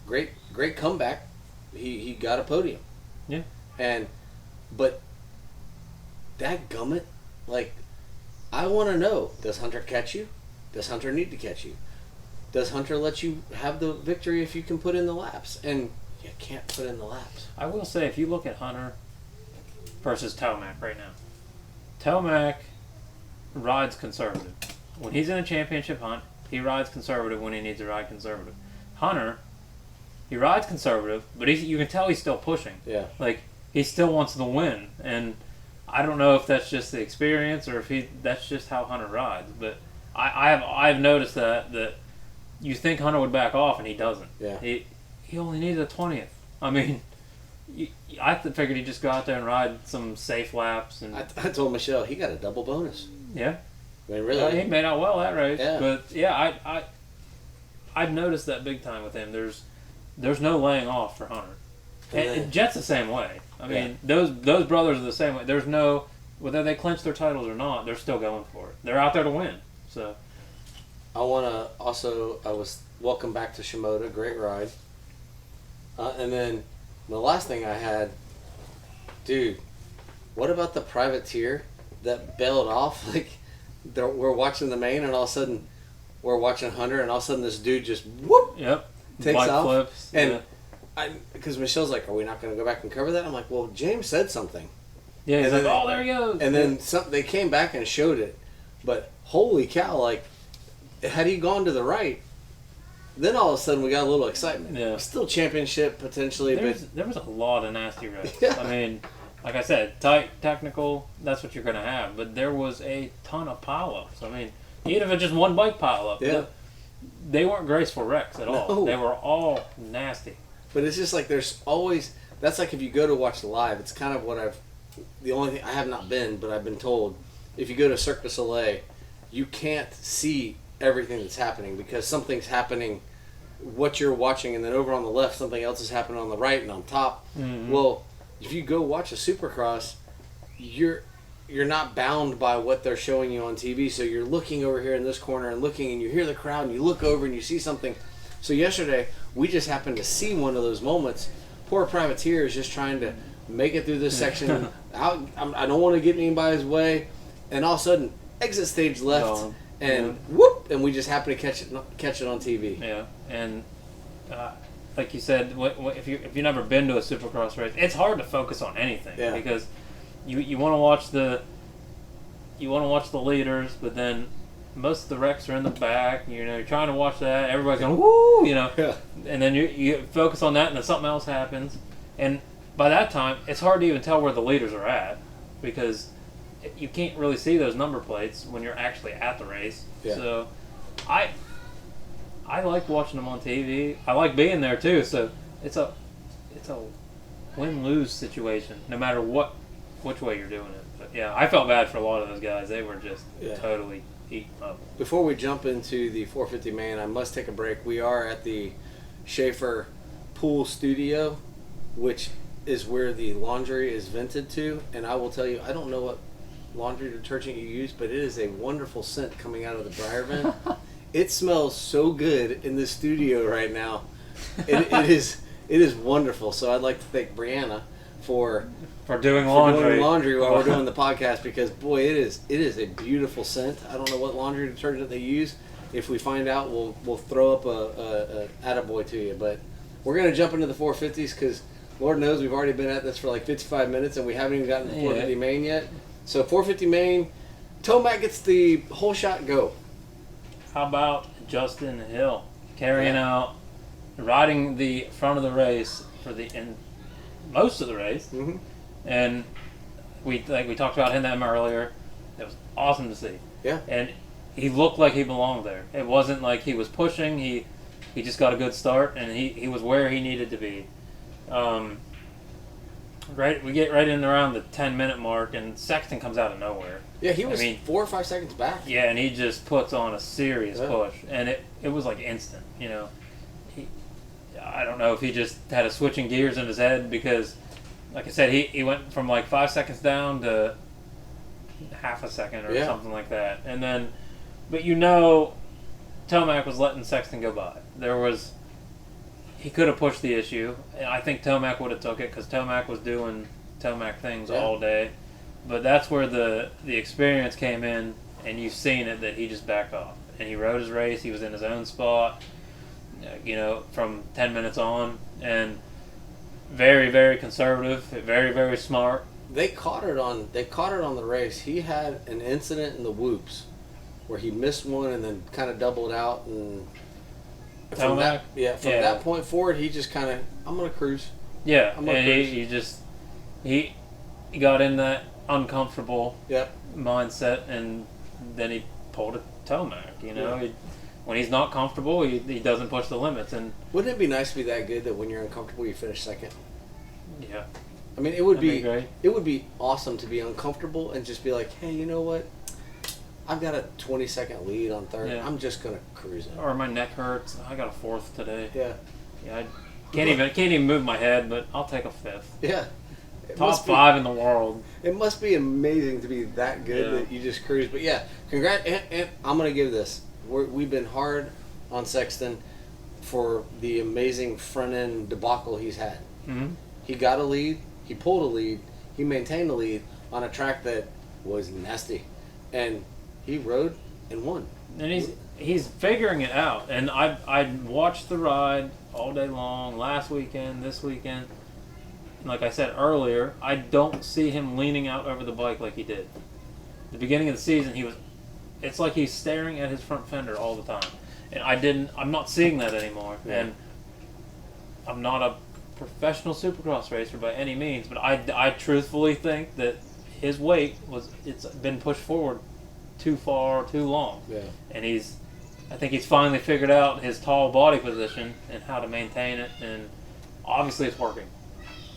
great comeback. He got a podium. Yeah. But dadgummit, like, I want to know, does Hunter catch you? Does Hunter need to catch you? Does Hunter let you have the victory if you can put in the laps? And you can't put in the laps. I will say, if you look at Hunter versus Tomac right now, Tomac rides conservative. When he's in a championship hunt, he rides conservative when he needs to ride conservative. Hunter, he rides conservative, but you can tell he's still pushing. Yeah. Like, he still wants to win, and I don't know if that's just the experience or if that's just how Hunter rides. But I've noticed that you think Hunter would back off, and he doesn't. Yeah. He only needs a 20th. I mean, I figured he'd just go out there and ride some safe laps. And I told Michelle he got a double bonus. Yeah. I mean, really, he made out well that race. Yeah. But yeah, I've noticed that big time with him. There's no laying off for Hunter. And Jet's the same way. I mean, those brothers are the same way. There's no, whether they clinch their titles or not, they're still going for it. They're out there to win. So, I want to also, welcome back to Shimoda, great ride. And then the last thing I had, dude, what about the privateer that bailed off? Like, we're watching the main, and all of a sudden, we're watching Hunter, and all of a sudden this dude just whoop, takes off. Flips. And because Michelle's like, are we not going to go back and cover that? I'm like, well, James said something. Yeah, he's like, oh, there he goes. And then they came back and showed it. But holy cow, like, had he gone to the right, then all of a sudden we got a little excitement. Yeah. Still championship potentially, there was a lot of nasty wrecks. Yeah. I mean, like I said, tight, technical, that's what you're going to have. But there was a ton of pileups. I mean, even if it's just one bike pile up. Yeah. They weren't graceful wrecks at all. No. They were all nasty. But it's just like there's always, that's like if you go to watch live, it's kind of what the only thing, I have not been, but I've been told, if you go to Cirque du Soleil, you can't see everything that's happening because something's happening, what you're watching, and then over on the left, something else is happening on the right and on top. Mm-hmm. Well, if you go watch a Supercross, you're not bound by what they're showing you on TV, so you're looking over here in this corner and looking, and you hear the crowd, and you look over and you see something. So yesterday, we just happened to see one of those moments. Poor privateer is just trying to make it through this section. I don't want to get in anybody's way, and all of a sudden, exit stage left, and whoop, and we just happen to catch it on TV. Yeah, and like you said, if you've never been to a Supercross race, it's hard to focus on anything because you want to watch the leaders, but then most of the wrecks are in the back. You're trying to watch that. Everybody's going woo, and then you focus on that, and then something else happens, and by that time, it's hard to even tell where the leaders are at because you can't really see those number plates when you're actually at the race. Yeah. So, I like watching them on TV. I like being there too. So it's a win-lose situation, no matter which way you're doing it. But yeah, I felt bad for a lot of those guys. They were just totally eaten up. Before we jump into the 450 main, I must take a break. We are at the Schaefer Pool Studio, which is where the laundry is vented to. And I will tell you, I don't know what laundry detergent you use, but it is a wonderful scent coming out of the dryer vent. It smells so good in this studio right now. It is wonderful. So I'd like to thank Brianna for doing laundry while we're doing the podcast, because boy, it is a beautiful scent. I don't know what laundry detergent they use. If we find out, we'll throw up a attaboy to you. But we're gonna jump into the 450s because Lord knows we've already been at this for like 55 minutes and we haven't even gotten to the 450 main yet. So 450 main, Tomac gets the whole shot go. How about Justin Hill riding the front of the race in most of the race, and we talked about him earlier. It was awesome to see. Yeah, and he looked like he belonged there. It wasn't like he was pushing. He just got a good start, and he was where he needed to be. We get right in around the 10-minute mark, and Sexton comes out of nowhere. Yeah, he was 4 or 5 seconds back. Yeah, and he just puts on a serious push, and it was like instant. I don't know if he just had a switching gears in his head because, like I said, he went from like 5 seconds down to half a second or something like that, and then, but Tomac was letting Sexton go by. He could have pushed the issue, and I think Tomac would have took it because Tomac was doing Tomac things all day. But that's where the experience came in, and you've seen it that he just backed off. And he rode his race. He was in his own spot, from 10 minutes on. And very, very conservative, very, very smart. They caught it on the race. He had an incident in the whoops where he missed one and then kind of doubled out, and from that point forward, he just kind of, I'm gonna cruise. Yeah, he got in that uncomfortable mindset, and then he pulled a Tomac. When he's not comfortable, he doesn't push the limits. And wouldn't it be nice to be that good that when you're uncomfortable, you finish second? Yeah. I mean, it would be great. It would be awesome to be uncomfortable and just be like, hey, you know what? I've got a 20-second lead on third. Yeah. I'm just gonna cruise it. Or my neck hurts. I got a fourth today. Yeah. Yeah. I can't even move my head, but I'll take a fifth. Yeah. Top 5 in the world. It must be amazing to be that good that you just cruise. But yeah, congrats. And I'm gonna give this. We've been hard on Sexton for the amazing front end debacle he's had. Mm-hmm. He got a lead. He pulled a lead. He maintained a lead on a track that was nasty, and he rode and won. And he's figuring it out. And I watched the ride all day long, last weekend, this weekend. And like I said earlier, I don't see him leaning out over the bike like he did. At the beginning of the season, it's like he's staring at his front fender all the time. And I'm not seeing that anymore. Yeah. And I'm not a professional Supercross racer by any means, but I truthfully think that his weight it's been pushed forward too far, too long. Yeah. And I think he's finally figured out his tall body position and how to maintain it, and obviously it's working.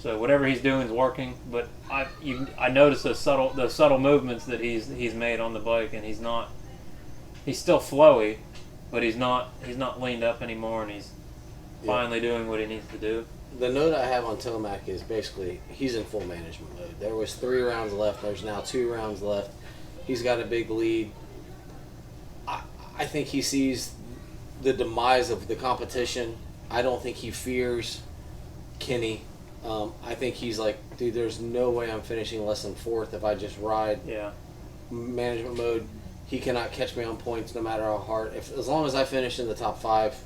So whatever he's doing is working. But I noticed the subtle movements that he's made on the bike, and he's still flowy, but he's not leaned up anymore, and he's finally doing what he needs to do. The note I have on Tomac is basically he's in full management mode. There was 3 rounds left. There's now 2 rounds left. He's got a big lead. I think he sees the demise of the competition. I don't think he fears Kenny. I think he's like, dude, there's no way I'm finishing less than 4th if I just ride management mode. He cannot catch me on points no matter how hard. As long as I finish in the top 5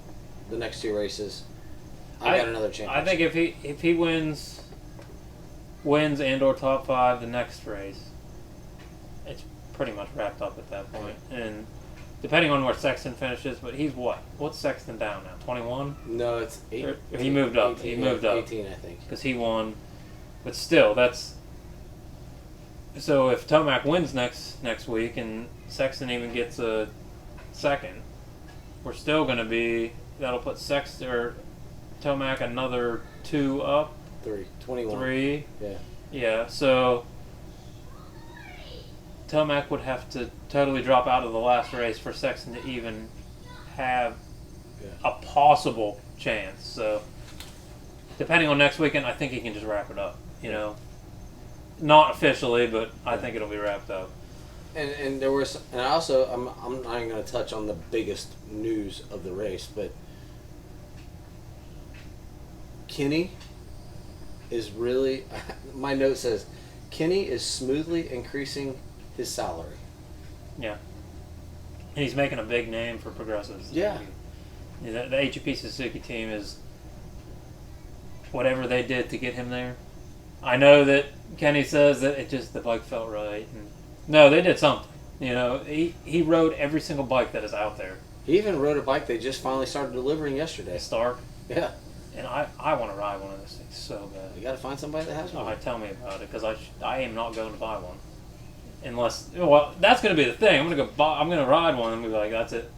the next 2 races, I got another chance. I think if he wins and or top 5 the next race, it's pretty much wrapped up at that point. And depending on where Sexton finishes, but he's what? What's Sexton down now? 21? No, it's 8. He moved up. 18, He moved up. 18, I think. Because he won. But still, that's... So if Tomac wins next week and Sexton even gets a second, we're still going to be... That'll put Sexton or Tomac another 2 up. 3. 21. 3. Yeah. Yeah, so... Tomac would have to totally drop out of the last race for Sexton to even have a possible chance. So, depending on next weekend, I think he can just wrap it up. You know, not officially, but I think it'll be wrapped up. And there was, and I also, I'm not even going to touch on the biggest news of the race, but Kenny is really. My note says, Kenny is smoothly increasing his salary. Yeah. And he's making a big name for Progressives. Yeah. The HEP Suzuki team is whatever they did to get him there. I know that Kenny says that the bike felt right. And no, they did something. You know, he rode every single bike that is out there. He even rode a bike they just finally started delivering yesterday. Stark. Yeah. And I want to ride one of those things so bad. You got to find somebody that has one. Tell me about it, because I am not going to buy one. Unless, well, that's going to be the thing. I'm going to ride one and be like, that's it.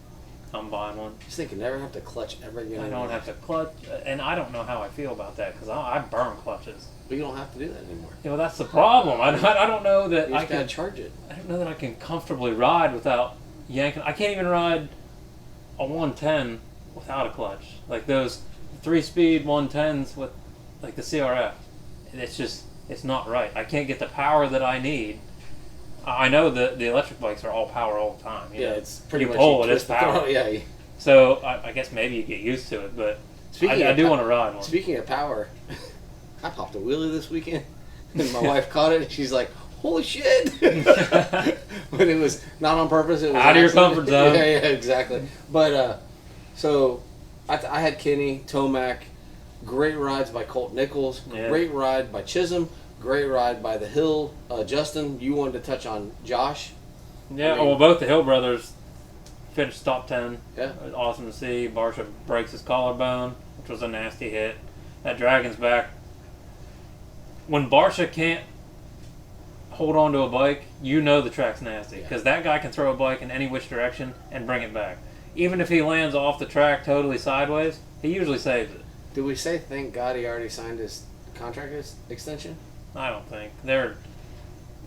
I'm buying one. Just think you never have to clutch ever again. I don't have to clutch, and I don't know how I feel about that, because I burn clutches. But you don't have to do that anymore. You know, that's the problem. I don't know that you just gotta charge it. I don't know that I can comfortably ride without yanking. I can't even ride a 110 without a clutch. Like those 3-speed 110s with like the CRF. It's not right. I can't get the power that I need. I know that the electric bikes are all power all the time. You know, it's pretty much pull it, it's power. Yeah. So I guess maybe you get used to it, but I do want to ride one. Speaking of power, I popped a wheelie this weekend, and my wife caught it, and she's like, "Holy shit!" But it was not on purpose. It was out of your comfort zone. Yeah, exactly. But so I had Kenny, Tomac, great rides by Colt Nichols, great ride by Chisholm. Great ride by the Hill. Justin, you wanted to touch on Josh. Yeah, well, both the Hill brothers finished top 10. Yeah. It was awesome to see. Barsha breaks his collarbone, which was a nasty hit. That Dragon's back. When Barsha can't hold on to a bike, you know the track's nasty. Because that guy can throw a bike in any which direction and bring it back. Even if he lands off the track totally sideways, he usually saves it. Did we say thank God he already signed his contract extension? I don't think.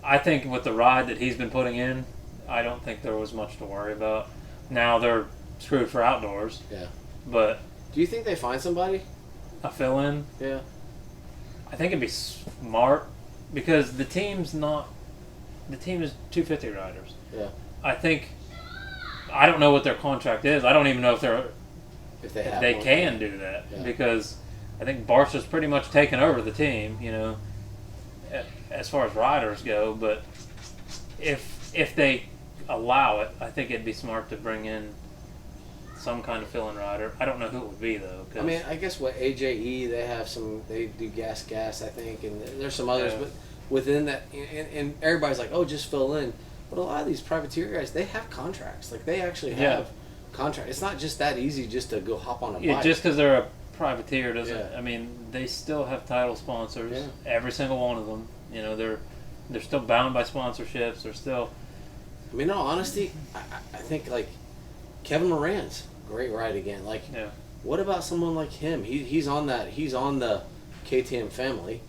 I think with the ride that he's been putting in, I don't think there was much to worry about. Now they're screwed for outdoors. Yeah. But do you think they find somebody? A fill-in? Yeah. I think it'd be smart because the team is 250 riders. Yeah. I don't know what their contract is. I don't even know if they can do that because I think Barsha's pretty much taken over the team, you know, as far as riders go. But if they allow it, I think it'd be smart to bring in some kind of fill-in rider. I don't know who it would be though. I mean, I guess what AJE they do gas, I think, and there's some others, but within that, and everybody's like, oh, just fill in. But a lot of these privateer guys, they have contracts. Like they actually have contracts. It's not just that easy just to go hop on a bike. Yeah, just because they're a privateer doesn't. Yeah. I mean, they still have title sponsors. Yeah. Every single one of them. You know, they're still bound by sponsorships. They're still. I mean, in all honesty, I think like Kevin Moran's great ride again. Like, Yeah. what about someone like him? He's on the KTM family.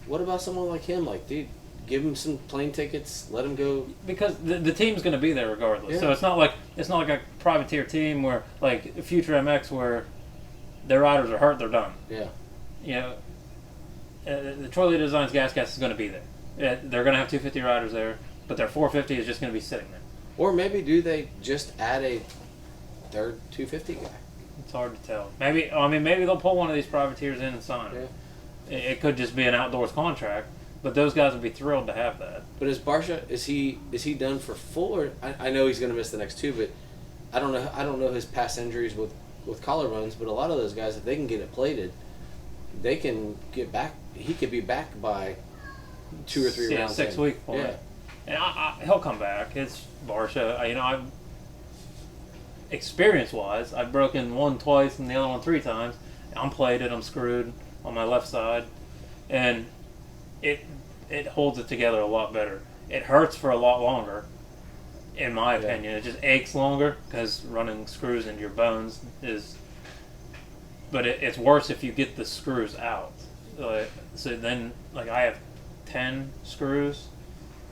What about someone like him? Like, dude, give him some plane tickets, let him go. Because the team's going to be there regardless. Yeah. So it's not like a privateer team where like Future MX where their riders are hurt, they're done. Yeah. You know, the Troy Lee Designs Gas is going to be there. They're going to have 250 riders there, but their 450 is just going to be sitting there. Or maybe do they just add a third 250 guy? It's hard to tell. Maybe they'll pull one of these privateers in and sign him. Yeah. It could just be an outdoors contract, but those guys would be thrilled to have that. But is Barsha, is he done for full? Or I know he's going to miss the next two, but I don't know his past injuries with collarbones. But a lot of those guys, if they can get it plated, they can get back. He could be back by 2 or 3 rounds. 6 week point. Yeah. And he'll come back. It's Barsha. I've experience-wise, I've broken one twice and the other one 3 times. I'm plated. I'm screwed on my left side, and it holds it together a lot better. It hurts for a lot longer, in my opinion. It just aches longer because running screws into your bones is. But it's worse if you get the screws out. So then, like, I have 10 screws,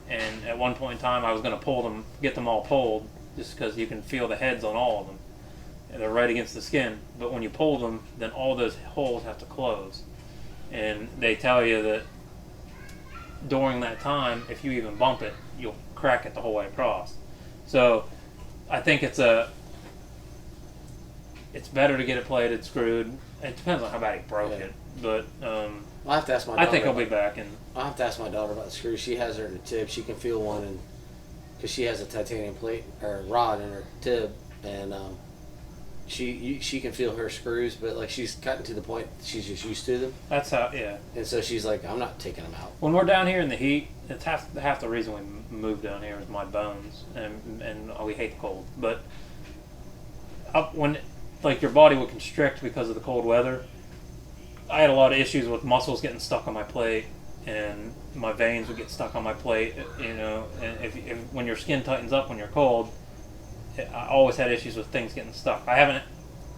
and at one point in time I was going to get them all pulled, just because you can feel the heads on all of them. And they're right against the skin. But when you pull them, then all those holes have to close. And they tell you that during that time, if you even bump it, you'll crack it the whole way across. So I think it's better to get it plated, screwed. It depends on how bad he broke it. But I'll have to ask my daughter. I think he'll be back. And I'll have to ask my daughter about the screws. She has her in the tib. She can feel one, and because she has a titanium plate or rod in her tib, and she can feel her screws, but like she's gotten to the point she's just used to them. That's how, yeah. And so she's like, I'm not taking them out. When we're down here in the heat, it's half the reason we moved down here is my bones, and we hate the cold. But when like your body would constrict because of the cold weather, I had a lot of issues with muscles getting stuck on my plate, and my veins would get stuck on my plate. You know, and if when your skin tightens up when you're cold, I always had issues with things getting stuck. I haven't,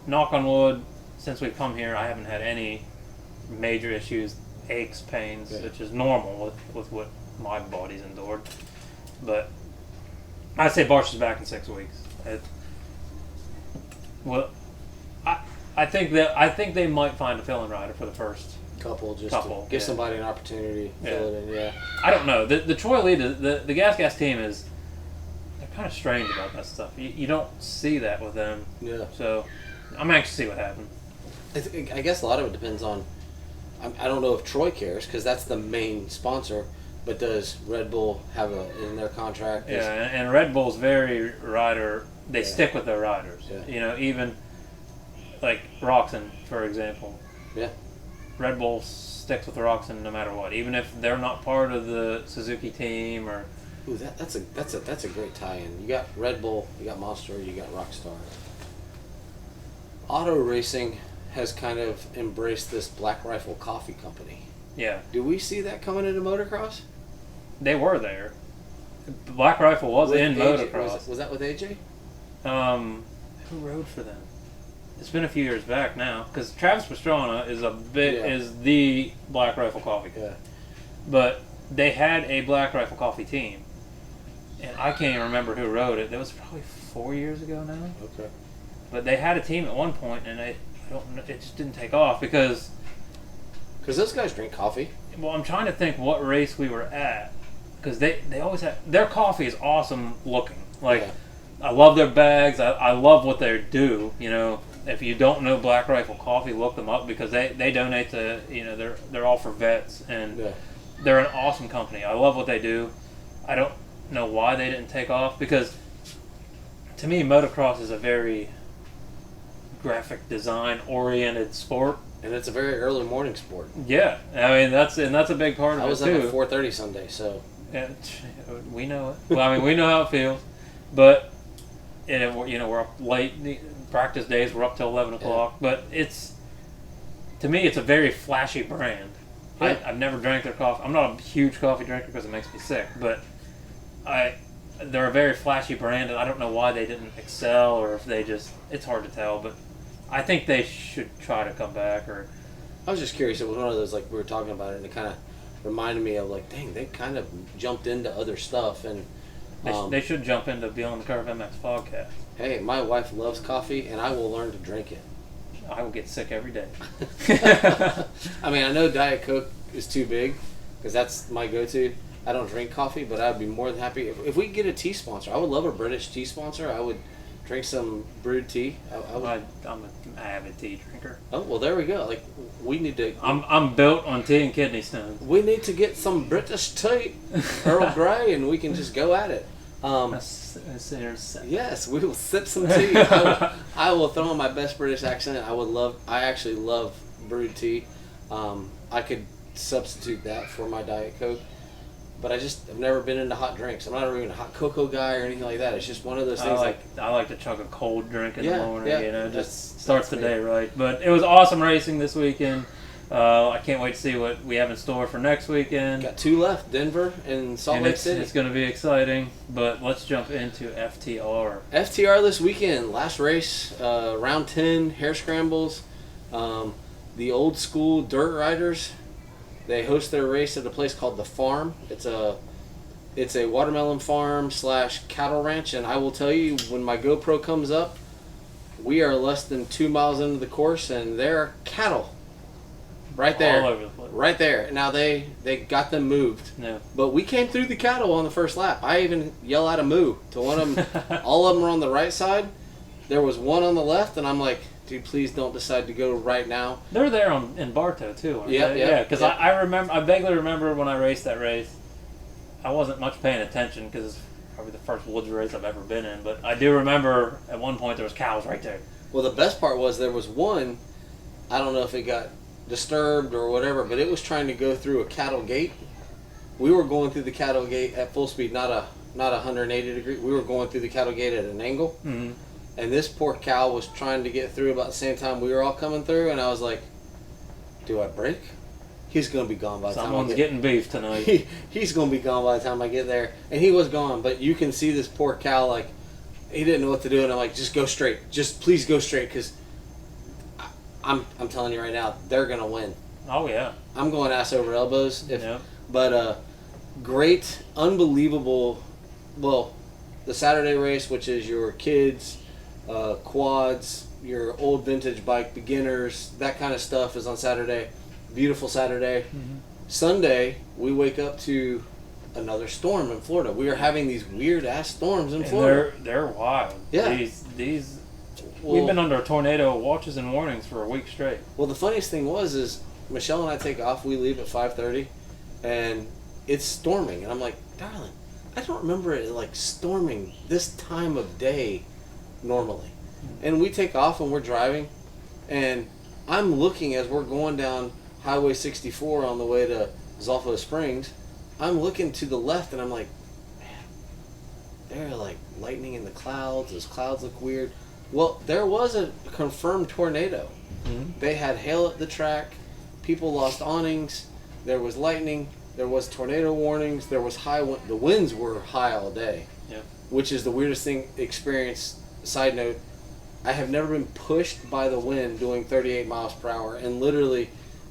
knock on wood, since we've come here, I haven't had any major issues, aches, pains, which is normal with what my body's endured. But I'd say Barsh is back in 6 weeks. I think they might find a fill-in rider for the first couple, just couple, to give somebody an opportunity to fill it in. Yeah. I don't know. The Troy Lee, the Gas team is, they're kind of strange about that stuff. You don't see that with them. Yeah. So I'm anxious to see what happens. I guess a lot of it depends on. I don't know if Troy cares because that's the main sponsor. But does Red Bull have in their contract? Yeah, and Red Bull's very rider. They stick with their riders. Yeah. You know, even like Roxon, for example. Yeah. Red Bull sticks with Roxon no matter what, even if they're not part of the Suzuki team or. Ooh, that's a great tie-in. You got Red Bull, you got Monster, you got Rockstar. Auto racing has kind of embraced this Black Rifle Coffee Company. Yeah. Do we see that coming into motocross? They were there. Black Rifle was in AJ, motocross. Was that with AJ? Who rode for them? It's been a few years back now, because Travis Pastrana is the Black Rifle Coffee. Yeah. But they had a Black Rifle Coffee team, and I can't even remember who rode it. That was probably 4 years ago now. Okay. But they had a team at one point, and it just didn't take off because those guys drink coffee. Well, I'm trying to think what race we were at, because they always have their coffee is awesome looking. Like I love their bags. I love what they do. You know, if you don't know Black Rifle Coffee, look them up because they donate to, you know, they're all for vets, and they're an awesome company. I love what they do. I don't know why they didn't take off, because to me motocross is a very graphic design oriented sport. And it's a very early morning sport. Yeah, I mean that's a big part of it too. I was up at 4:30 Sunday, so we know it. Well, I mean we know how it feels, but you know we're up late. The practice days we're up till 11 o'clock. But to me it's a very flashy brand. I've never drank their coffee. I'm not a huge coffee drinker because it makes me sick, but I they're a very flashy brand, and I don't know why they didn't excel, or if they just, it's hard to tell, but I think they should try to come back. Or I was just curious. It was one of those, like, we were talking about it, and it kind of reminded me of, like, dang, they kind of jumped into other stuff. And they should jump into Beyond the Curve MX podcast. hey, my wife loves coffee, and I will learn to drink it. I will get sick every day. I mean, I know Diet Coke is too big, because that's my go-to. I don't drink coffee, but I'd be more than happy if we could get a tea sponsor. I would love a British tea sponsor. I would drink some brewed tea. I'm an avid tea drinker. Oh, well, there we go. Like, we need to... I'm built on tea and kidney stones. We need to get some British tea, Earl Grey, and we can just go at it. Yes, we will sip some tea. I will throw on my best British accent. I actually love brewed tea. I could substitute that for my Diet Coke. But I've never been into hot drinks. I'm not even a hot cocoa guy or anything like that. It's just one of those things. I like to chug a cold drink in the morning. Yeah, just starts the day right. But it was awesome racing this weekend. I can't wait to see what we have in store for next weekend. Got 2 left, Denver and Salt Lake City. It's going to be exciting. But let's jump into FTR. FTR this weekend, last race, round 10, hare scrambles. The old school dirt riders. They host their race at a place called The Farm. It's a watermelon farm / cattle ranch, and I will tell you, when my GoPro comes up, we are less than 2 miles into the course, and there are cattle right there, all over the place. Right there. Now they got them moved, but we came through the cattle on the first lap. I even yell out a moo to one of them. All of them were on the right side. There was one on the left, and I'm like, dude, please don't decide to go right now. They're there in Bartow too, aren't they? Yeah. Because I vaguely remember when I raced that race, I wasn't much paying attention because it's probably the first woods race I've ever been in. But I do remember at one point there was cows right there. Well, the best part was there was one. I don't know if it got disturbed or whatever, but it was trying to go through a cattle gate. We were going through the cattle gate at full speed, not 180 degree. We were going through the cattle gate at an angle. Mm-hmm. And this poor cow was trying to get through about the same time we were all coming through, and I was like, do I brake? He's going to be gone by the time I get there. Someone's getting beef tonight. He's going to be gone by the time I get there. And he was gone, but you can see this poor cow, like, he didn't know what to do, and I'm like, just go straight. Just please go straight, because I'm telling you right now, they're going to win. Oh, yeah. I'm going ass over elbows. But great, unbelievable, well, the Saturday race, which is your kids, quads, your old vintage bike beginners, that kind of stuff is on Saturday. Beautiful Saturday. Mm-hmm. Sunday, we wake up to another storm in Florida. We are having these weird ass storms in Florida. They're wild. Yeah. We've been under tornado watches and warnings for a week straight. Well, the funniest thing is Michelle and I take off. We leave at 5:30, and it's storming. And I'm like, darling, I don't remember it like storming this time of day normally. And we take off and we're driving, and I'm looking as we're going down Highway 64 on the way to Zolfo Springs. I'm looking to the left, and I'm like, man, there are like lightning in the clouds. Those clouds look weird. Well, there was a confirmed tornado. Mm-hmm. They had hail at the track. People lost awnings. There was lightning. There was tornado warnings. There was high wind. The winds were high all day, which is the weirdest thing experienced. Side note, I have never been pushed by the wind doing 38 miles per hour, and literally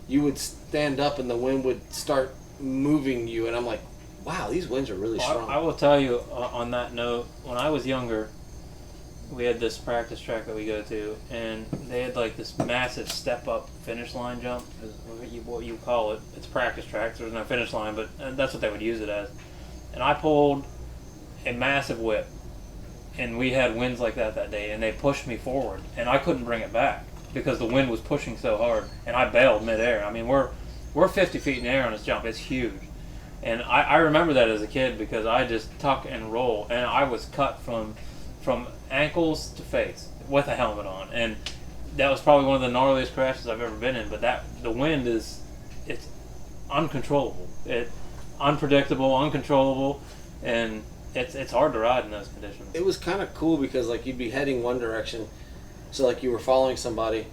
you would stand up and the wind would start moving you, and I'm like, wow, these winds are really strong. I will tell you on that note, when I was younger, we had this practice track that we go to, and they had like this massive step-up finish line jump, is what you call it. It's practice track, so there's no finish line, but that's what they would use it as. And I pulled a massive whip, and we had winds like that day, and they pushed me forward, and I couldn't bring it back because the wind was pushing so hard, and I bailed midair. I mean, we're 50 feet in the air on this jump. It's huge. And I remember that as a kid because I just tuck and roll, and I was cut from ankles to face with a helmet on, and that was probably one of the gnarliest crashes I've ever been in. But the wind it's uncontrollable, unpredictable, uncontrollable, and it's hard to ride in those conditions. It was kind of cool because like you'd be heading one direction, so like you were following somebody,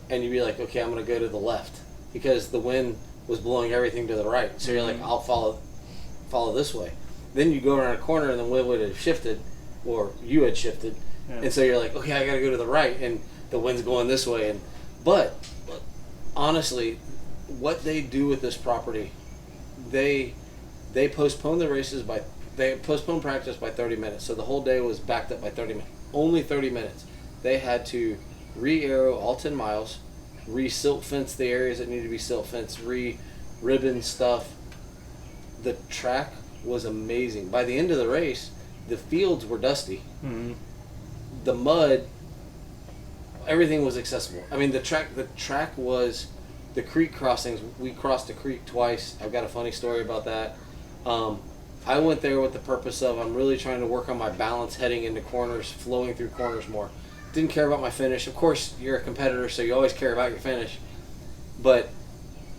and you'd be like, okay, I'm gonna go to the left because the wind was blowing everything to the right. So you're like, I'll follow this way. Then you go around a corner and then Will would have shifted, or you had shifted, and so you're like, okay, I got to go to the right, and the wind's going this way. But honestly, what they do with this property, they postpone the races they postponed practice by 30 minutes. So the whole day was backed up by 30 minutes. Only 30 minutes. They had to re-arrow all 10 miles, re-silt fence the areas that needed to be silt fenced, re-ribbon stuff. The track was amazing. By the end of the race, the fields were dusty. Mm-hmm. The mud, everything was accessible. I mean, the track was, the creek crossings, we crossed the creek twice. I've got a funny story about that. I went there with the purpose of, I'm really trying to work on my balance heading into corners, flowing through corners more. Didn't care about my finish. Of course, you're a competitor, so you always care about your finish. But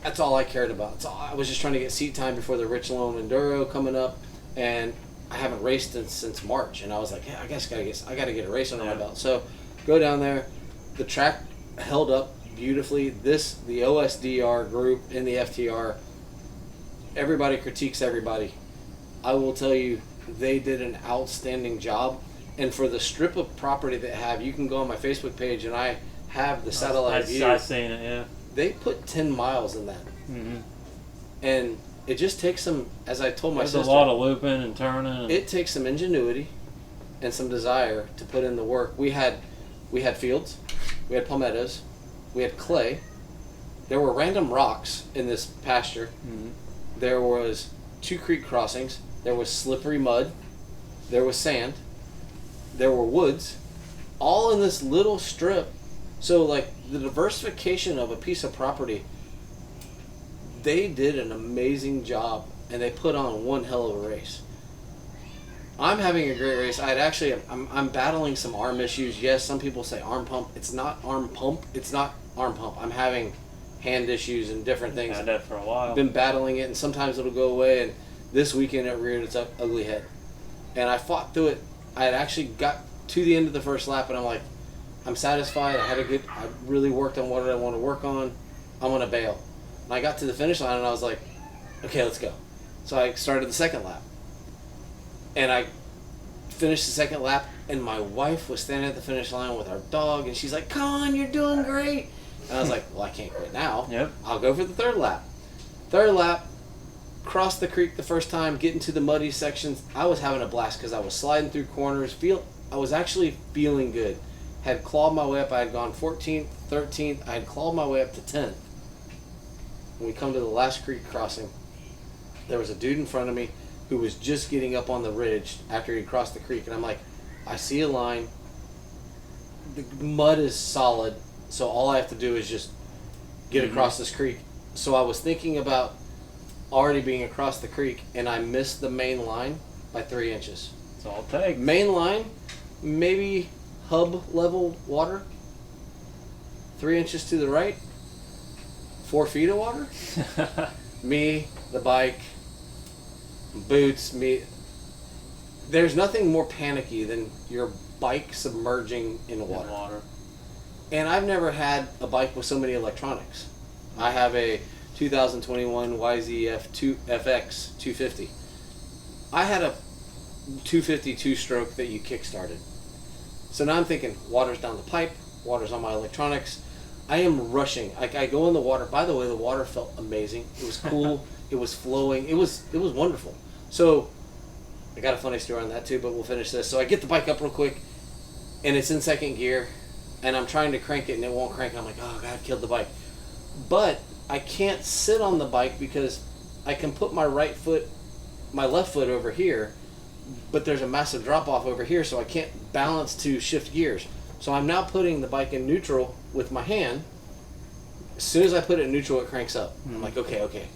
that's all I cared about. I was just trying to get seat time before the Rich Loam Enduro coming up, and I haven't raced since March. And I was like, yeah, I got to get a race under my belt. So go down there. The track held up beautifully. The OSDR group in the FTR, everybody critiques everybody. I will tell you, they did an outstanding job. And for the strip of property that have, you can go on my Facebook page, and I have the satellite view. I've seen it, yeah. They put 10 miles in that. Mm-hmm. And it just takes some, as I told my sister. There's a lot of looping and turning. It takes some ingenuity and some desire to put in the work. We had fields, we had palmettos, we had clay. There were random rocks in this pasture. Mm-hmm. There was 2 creek crossings. There was slippery mud. There was sand. There were woods. All in this little strip. So, like, the diversification of a piece of property, they did an amazing job, and they put on one hell of a race. I'm having a great race. I'm battling some arm issues. Yes, some people say arm pump. It's not arm pump. It's not arm pump. I'm having hand issues and different things. I've had that for a while. I've been battling it, and sometimes it'll go away, and this weekend it reared its ugly head. And I fought through it. I had actually got to the end of the first lap, and I'm like, I'm satisfied. I really worked on what I want to work on. I'm going to bail. And I got to the finish line, and I was like, okay, let's go. So I started the second lap. And I finished the second lap, and my wife was standing at the finish line with our dog, and she's like, come on, you're doing great. And I was like, well, I can't quit now. Yep. I'll go for the third lap. Third lap, crossed the creek the first time, getting to the muddy sections. I was having a blast because I was sliding through corners. I was actually feeling good. Had clawed my way up. I had gone 14th, 13th. I had clawed my way up to 10th. When we come to the last creek crossing, there was a dude in front of me who was just getting up on the ridge after he crossed the creek. And I'm like, I see a line. The mud is solid, so all I have to do is just get across this creek. So I was thinking about already being across the creek, and I missed the main line by 3 inches. That's all it takes. Main line, maybe hub level water. 3 inches to the right, 4 feet of water. Me, the bike, boots, me. There's nothing more panicky than your bike submerging in water. And I've never had a bike with so many electronics. I have a 2021 YZF FX 250. I had a 250 two-stroke that you kick-started. So now I'm thinking, water's down the pipe, water's on my electronics. I am rushing. I go in the water. By the way, the water felt amazing. It was cool. It was flowing. It was wonderful. So I got a funny story on that too, but we'll finish this. So I get the bike up real quick, and it's in second gear, and I'm trying to crank it, and it won't crank. And I'm like, oh, God, I've killed the bike. But I can't sit on the bike because I can put my left foot over here, but there's a massive drop off over here, so I can't balance to shift gears. So I'm now putting the bike in neutral with my hand. As soon as I put it in neutral, it cranks up. I'm like, okay.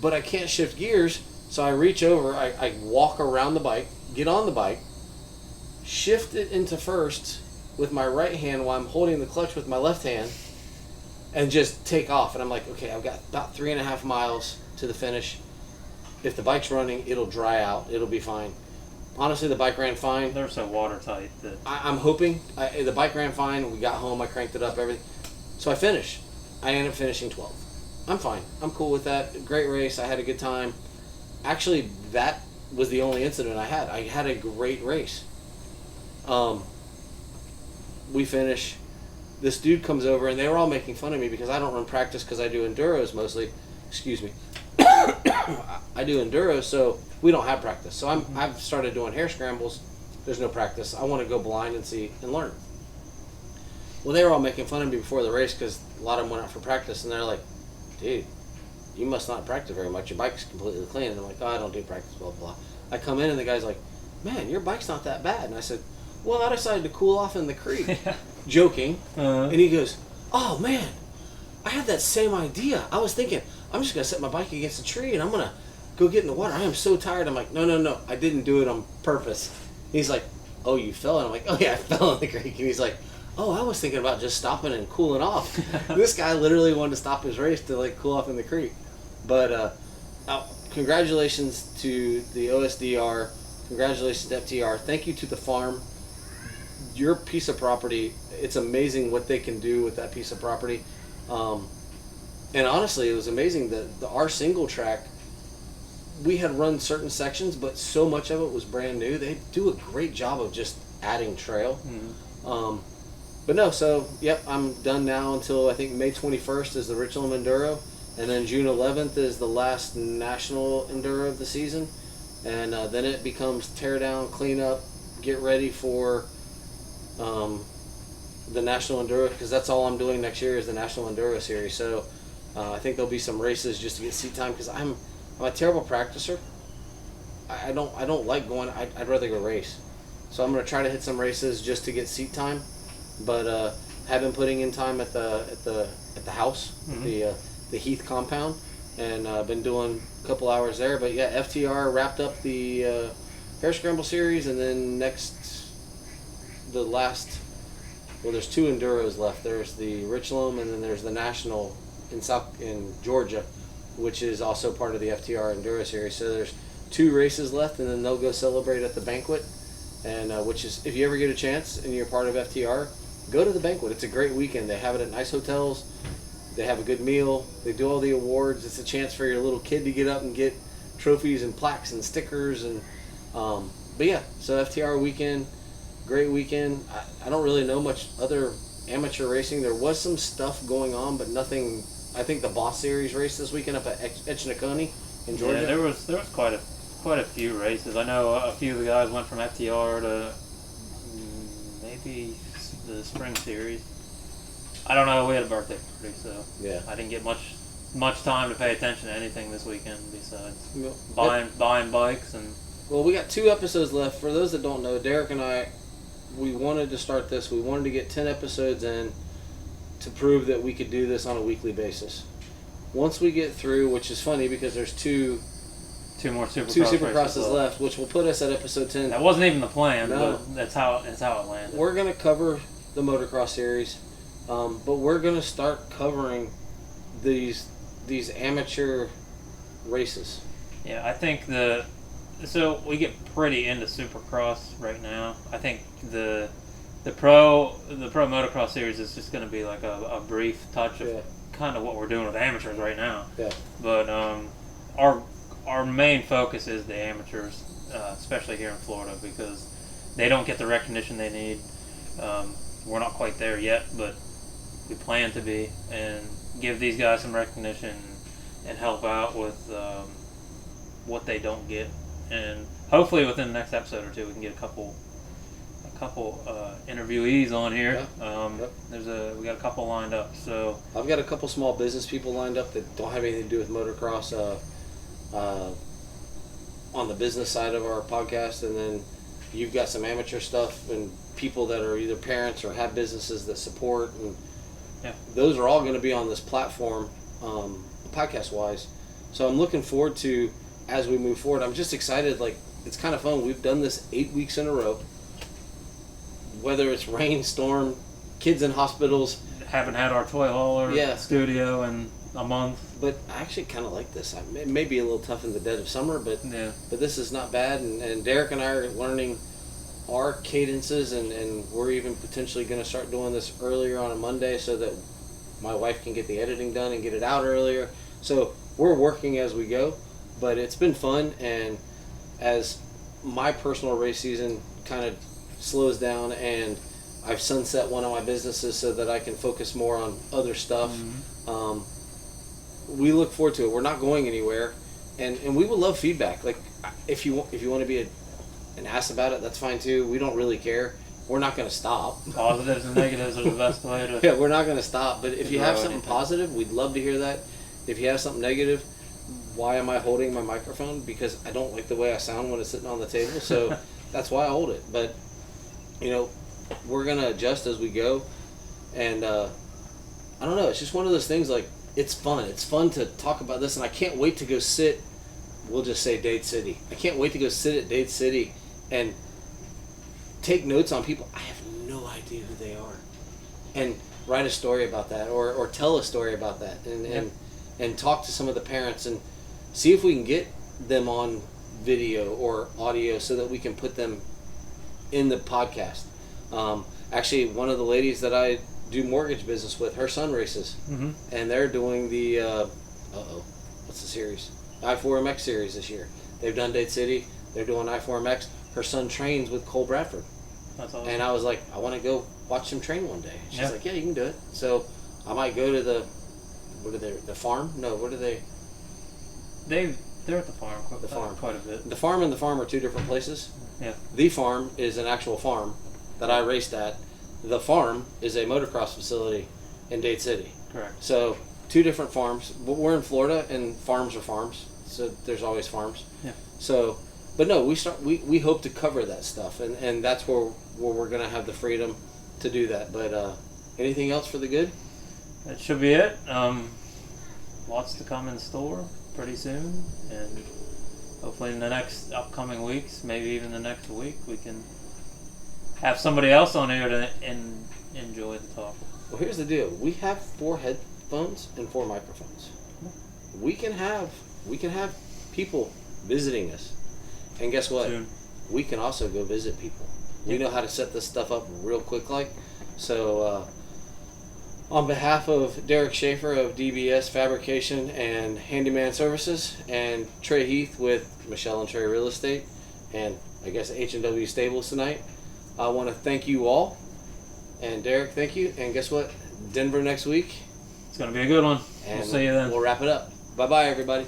But I can't shift gears, so I reach over, I walk around the bike, get on the bike, shift it into first with my right hand while I'm holding the clutch with my left hand, and just take off. And I'm like, okay, I've got about 3.5 miles to the finish. If the bike's running, it'll dry out. It'll be fine. Honestly, the bike ran fine. They're so watertight that I'm hoping. The bike ran fine. We got home. I cranked it up, everything. So I finished. I ended up finishing 12th. I'm fine. I'm cool with that. Great race. I had a good time. Actually, that was the only incident I had. I had a great race. We finish. This dude comes over, and they were all making fun of me because I don't run practice because I do enduros mostly. Excuse me. I do enduros, so we don't have practice. So I've started doing hair scrambles. There's no practice. I want to go blind and see and learn. Well, they were all making fun of me before the race because a lot of them went out for practice, and they're like, dude, you must not practice very much. Your bike's completely clean. And I'm like, oh, I don't do practice, blah, blah. I come in, and the guy's like, man, your bike's not that bad. And I said, well, I decided to cool off in the creek, joking. And he goes, oh, man, I had that same idea. I was thinking, I'm just going to set my bike against a tree, and I'm going to go get in the water. I am so tired. I'm like, no, I didn't do it on purpose. He's like, oh, you fell? And I'm like, oh, yeah, I fell in the creek. And he's like, oh, I was thinking about just stopping and cooling off. This guy literally wanted to stop his race to like cool off in the creek. But congratulations to the OSDR. Congratulations to FTR. Thank you to the farm. Your piece of property, it's amazing what they can do with that piece of property. And honestly, it was amazing that our single track, we had run certain sections, but so much of it was brand new. They do a great job of just adding trail. But no, so, yep, I'm done now until I think May 21st is the Richland Enduro. And then June 11th is the last national Enduro of the season. And then it becomes tear down, clean up, get ready for the National Enduro, because that's all I'm doing next year is the National Enduro Series. So I think there'll be some races just to get seat time, because I'm a terrible practicer. I don't like going. I'd rather go race. So I'm going to try to hit some races just to get seat time. But have been putting in time at the house, the Heath compound, and been doing a couple hours there. But yeah, FTR wrapped up the hair scramble series, and then there's two enduros left. There's the Richland, and then there's the National in Georgia, which is also part of the FTR Enduro Series. So there's 2 races left, and then they'll go celebrate at the banquet. And which is, if you ever get a chance and you're part of FTR, go to the banquet. It's a great weekend. They have it at nice hotels. They have a good meal. They do all the awards. It's a chance for your little kid to get up and get trophies and plaques and stickers. And but yeah, so FTR weekend, great weekend. I don't really know much other amateur racing. There was some stuff going on, but nothing. I think the Boss Series race this weekend up at Echinacony in Georgia. Yeah, there was quite a few races. I know a few of the guys went from FTR to maybe the Spring Series. I don't know. We had a birthday party, so yeah, I didn't get much time to pay attention to anything this weekend besides buying bikes and. Well, we got 2 episodes left. For those that don't know, Derek and I, we wanted to start this. We wanted to get 10 episodes in to prove that we could do this on a weekly basis. Once we get through, which is funny because there's two more Supercrosses left, which will put us at episode 10. That wasn't even the plan, no. but that's how it landed. We're going to cover the motocross series, but we're going to start covering these amateur races. Yeah, I think so we get pretty into Supercross right now. I think the pro motocross series is just going to be like a brief touch of kind of what we're doing with amateurs right now. Yeah. But our main focus is the amateurs, especially here in Florida, because they don't get the recognition they need. We're not quite there yet, but we plan to be, and give these guys some recognition and help out with what they don't get. And hopefully within the next episode or 2 we can get a couple interviewees on here. We got a couple lined up. So I've got a couple small business people lined up that don't have anything to do with motocross on the business side of our podcast, and then you've got some amateur stuff and people that are either parents or have businesses that support, and those are all going to be on this platform podcast wise. So I'm looking forward to, as we move forward, I'm just excited. Like, it's kind of fun. We've done this 8 weeks in a row. Whether it's rain, storm, kids in hospitals. Haven't had our toy hauler studio in a month. But I actually kind of like this. It may be a little tough in the dead of summer, but this is not bad. And Derek and I are learning our cadences, and we're even potentially going to start doing this earlier on a Monday so that my wife can get the editing done and get it out earlier. So we're working as we go. But it's been fun, and as my personal race season kind of slows down and I've sunset one of my businesses so that I can focus more on other stuff. We look forward to it. We're not going anywhere, and we would love feedback. Like if you want to be an ass about it, that's fine too. We don't really care. We're not going to stop. Positives and negatives are the best way to. Yeah, we're not going to stop. But if you have something anything. positive, we'd love to hear that. If you have something negative, why am I holding my microphone? Because I don't like the way I sound when it's sitting on the table. So that's why I hold it. But you know, we're going to adjust as we go. And I don't know. It's just one of those things. Like it's fun. It's fun to talk about this, and I can't wait to go sit. We'll just say Dade City. I can't wait to go sit at Dade City and take notes on people. I have no idea who they are, and write a story about that, or tell a story about that, and talk to some of the parents and see if we can get them on video or audio so that we can put them in the podcast. Actually, one of the ladies that I do mortgage business with, her son races, and they're doing the what's the series? I4MX series this year. They've done Dade City. They're doing I4MX. Her son trains with Cole Bradford. That's awesome. And I was like, I want to go watch him train one day. She's like, yeah, you can do it. So I might go to the farm? No, what are they? They're at the farm. The farm. Quite a bit. The farm and the farm are two different places. Yeah. The farm is an actual farm that I raced at. The farm is a motocross facility in Dade City. Correct. So two different farms. We're in Florida, and farms are farms. So there's always farms. Yeah. So, but no, we hope to cover that stuff, and that's where we're gonna have the freedom to do that. But anything else for the good? That should be it. Lots to come in store pretty soon, and hopefully in the next upcoming weeks, maybe even the next week, we can have somebody else on here to enjoy the talk. Well, here's the deal: we have 4 headphones and 4 microphones. We can have people visiting us, and guess what? Soon. We can also go visit people. We know how to set this stuff up real quick, like so. On behalf of Derek Schaefer of DBS Fabrication and Handyman Services, and Trey Heath with Michelle and Trey Real Estate, and I guess H&W Stables tonight, I want to thank you all. And Derek, thank you. And guess what? Denver next week. It's going to be a good one. And we'll see you then. We'll wrap it up. Bye-bye, everybody.